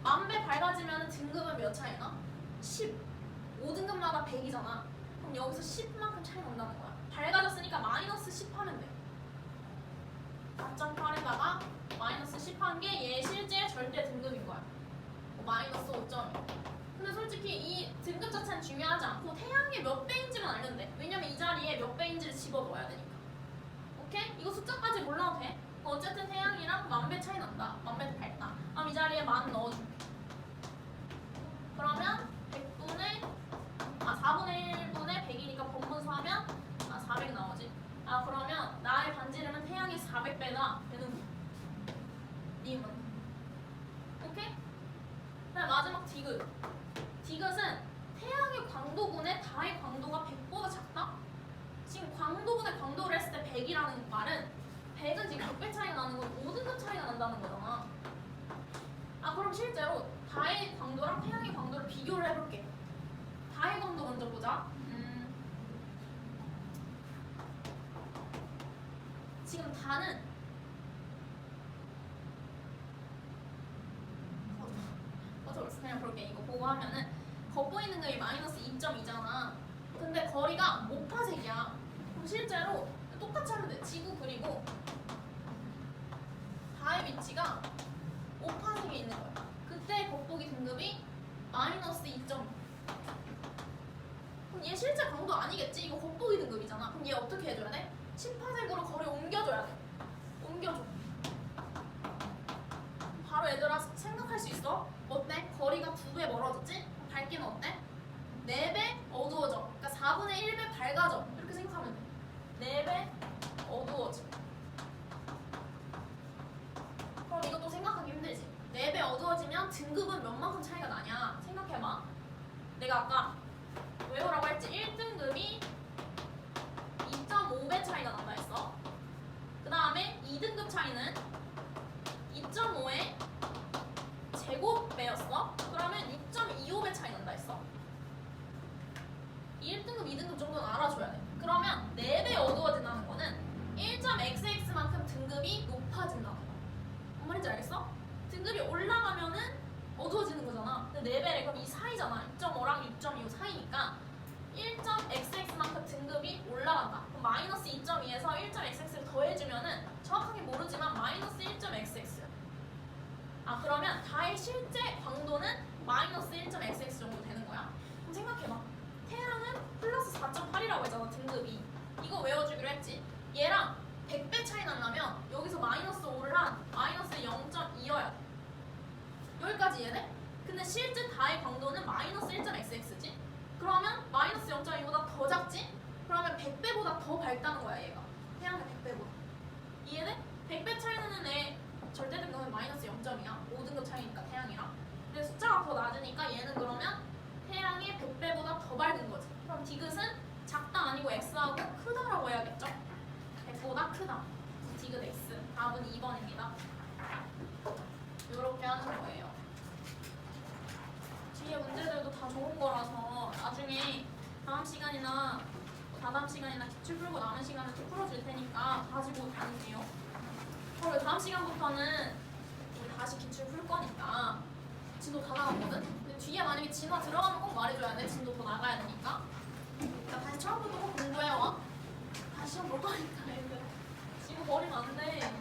10,000배 밝아지면 등급은 몇 차이나? 10. 5등급마다 100이잖아. 그럼 여기서 10만큼 차이 난다는 거야. 밝아졌으니까 마이너스 10 하면 돼. 4.8에다가 마이너스 10 한 게 얘 실제 절대 등급인 거야. 마이너스 5.2. 근데 솔직히 이 등급 자체는 중요하지 않고 태양의 몇 배인지만 알면 돼. 왜냐면 이 자리에 몇 배인지를 집어넣어야 되니까. 오케이? 이거 숫자까지 몰라도 돼. 어쨌든 태양이랑 10,000배 차이 난다. 10,000배 밝다. 그럼 이 자리에 10,000 넣어줄게. 그러면 4분의 1분의 100이니까 번분수 하면 400 나오지. 그러면 나의 반지름은 태양의 400배가 되는 거야. 님은. 오케이? 그다음 마지막 디귿. 디귿은 태양의 광도분의 다의 광도가 100보다 작다? 지금 광도분의 광도를 했을 때 100이라는 말은 100은 지금 100배 차이가 나는 건 5등급 차이가 난다는 거잖아. 그럼 실제로 다의 광도랑 태양의 광도를 비교를 해볼게. 다의 광도 먼저 보자. 지금 다는 그냥 볼게. 이거 보고 하면은 겉보이는 등급이 마이너스 2.2잖아. 근데 거리가 5파색이야. 그럼 실제로 똑같이 하면 돼. 지구 그리고 다의 위치가 5파색에 있는 거야. 그때 겉보기 등급이 마이너스 2.2. 그럼 얘 실제 강도 아니겠지? 이거 겉보기 등급이잖아. 그럼 얘 어떻게 해줘야 돼? 10파색으로 거리 옮겨줘야 돼. 옮겨줘. 바로 얘들아 생각할 수 있어? 어때? 거리가 2배 멀어졌지? 밝기는 어때? 4배 어두워져. 그러니까 4분의 1배 밝아져. 이렇게 생각하면 돼. 4배 어두워져. 그럼 이것도 생각하기 힘들지? 4배 어두워지면 등급은 몇 만큼 차이가 나냐? 생각해봐. 내가 아까 외우라고 했지? 1등급이 2.5배 차이가 난다 했어. 그 다음에 2등급 차이는 2.5의 제곱배였어. 그러면 6.25배 차이 난다 했어. 1등급, 2등급 정도는 알아줘야 돼. 그러면 4배 어두워진다는 거는 1.xx만큼 등급이 높아진다는 거야. 뭔 말인지 알겠어? 등급이 올라가면은 어두워지는 거잖아. 근데 4배래. 그럼 이 사이잖아. 2.5랑 6.25 사이니까 1.xx만큼 등급이 올라간다. 그럼 마이너스 2.2에서 1.xx를 더해주면은 정확하게 모르지만 마이너스 1.xx야. 아, 그러면 다의 실제 광도는 마이너스 1.xx 정도 되는 거야. 그럼 생각해봐. 태양은 플러스 4.8이라고 했잖아, 등급이. 이거 외워주기로 했지. 얘랑 100배 차이 나려면 여기서 마이너스 5를 한 마이너스 0.2여야 돼. 여기까지 이해돼? 근데 실제 다의 광도는 마이너스 1.xx지? 그러면 마이너스 0.2보다 더 작지? 그러면 100배보다 더 밝다는 거야, 얘가. 태양의 100배보다. 이해돼? 100배 차이 나는 애 절대 등급은 마이너스 0.2야. 5등급 차이니까 태양이랑. 근데 숫자가 더 낮으니까 얘는 그러면 태양의 100배보다 더 밝은 거지. 그럼 디귿은 작다 아니고 x하고 크다라고 해야겠죠? 100보다 크다. 디귿 x. 답은 2번입니다. 이렇게 하는 거예요. 뒤에 문제들도 다 좋은 거라서 나중에 다음 시간이나 다다음 시간이나 기출 풀고 남은 시간을 또 풀어줄 테니까 가지고 다니세요. 그리고 다음 시간부터는 우리 다시 기출 풀 거니까 진도 다 나갔거든? 근데 뒤에 만약에 진화 들어가면 꼭 말해줘야 돼. 진도 더 나가야 되니까. 그러니까 다시 처음부터 꼭 공부해와. 다시 시험 볼 거니까 애들. 지금 버리면 안 돼.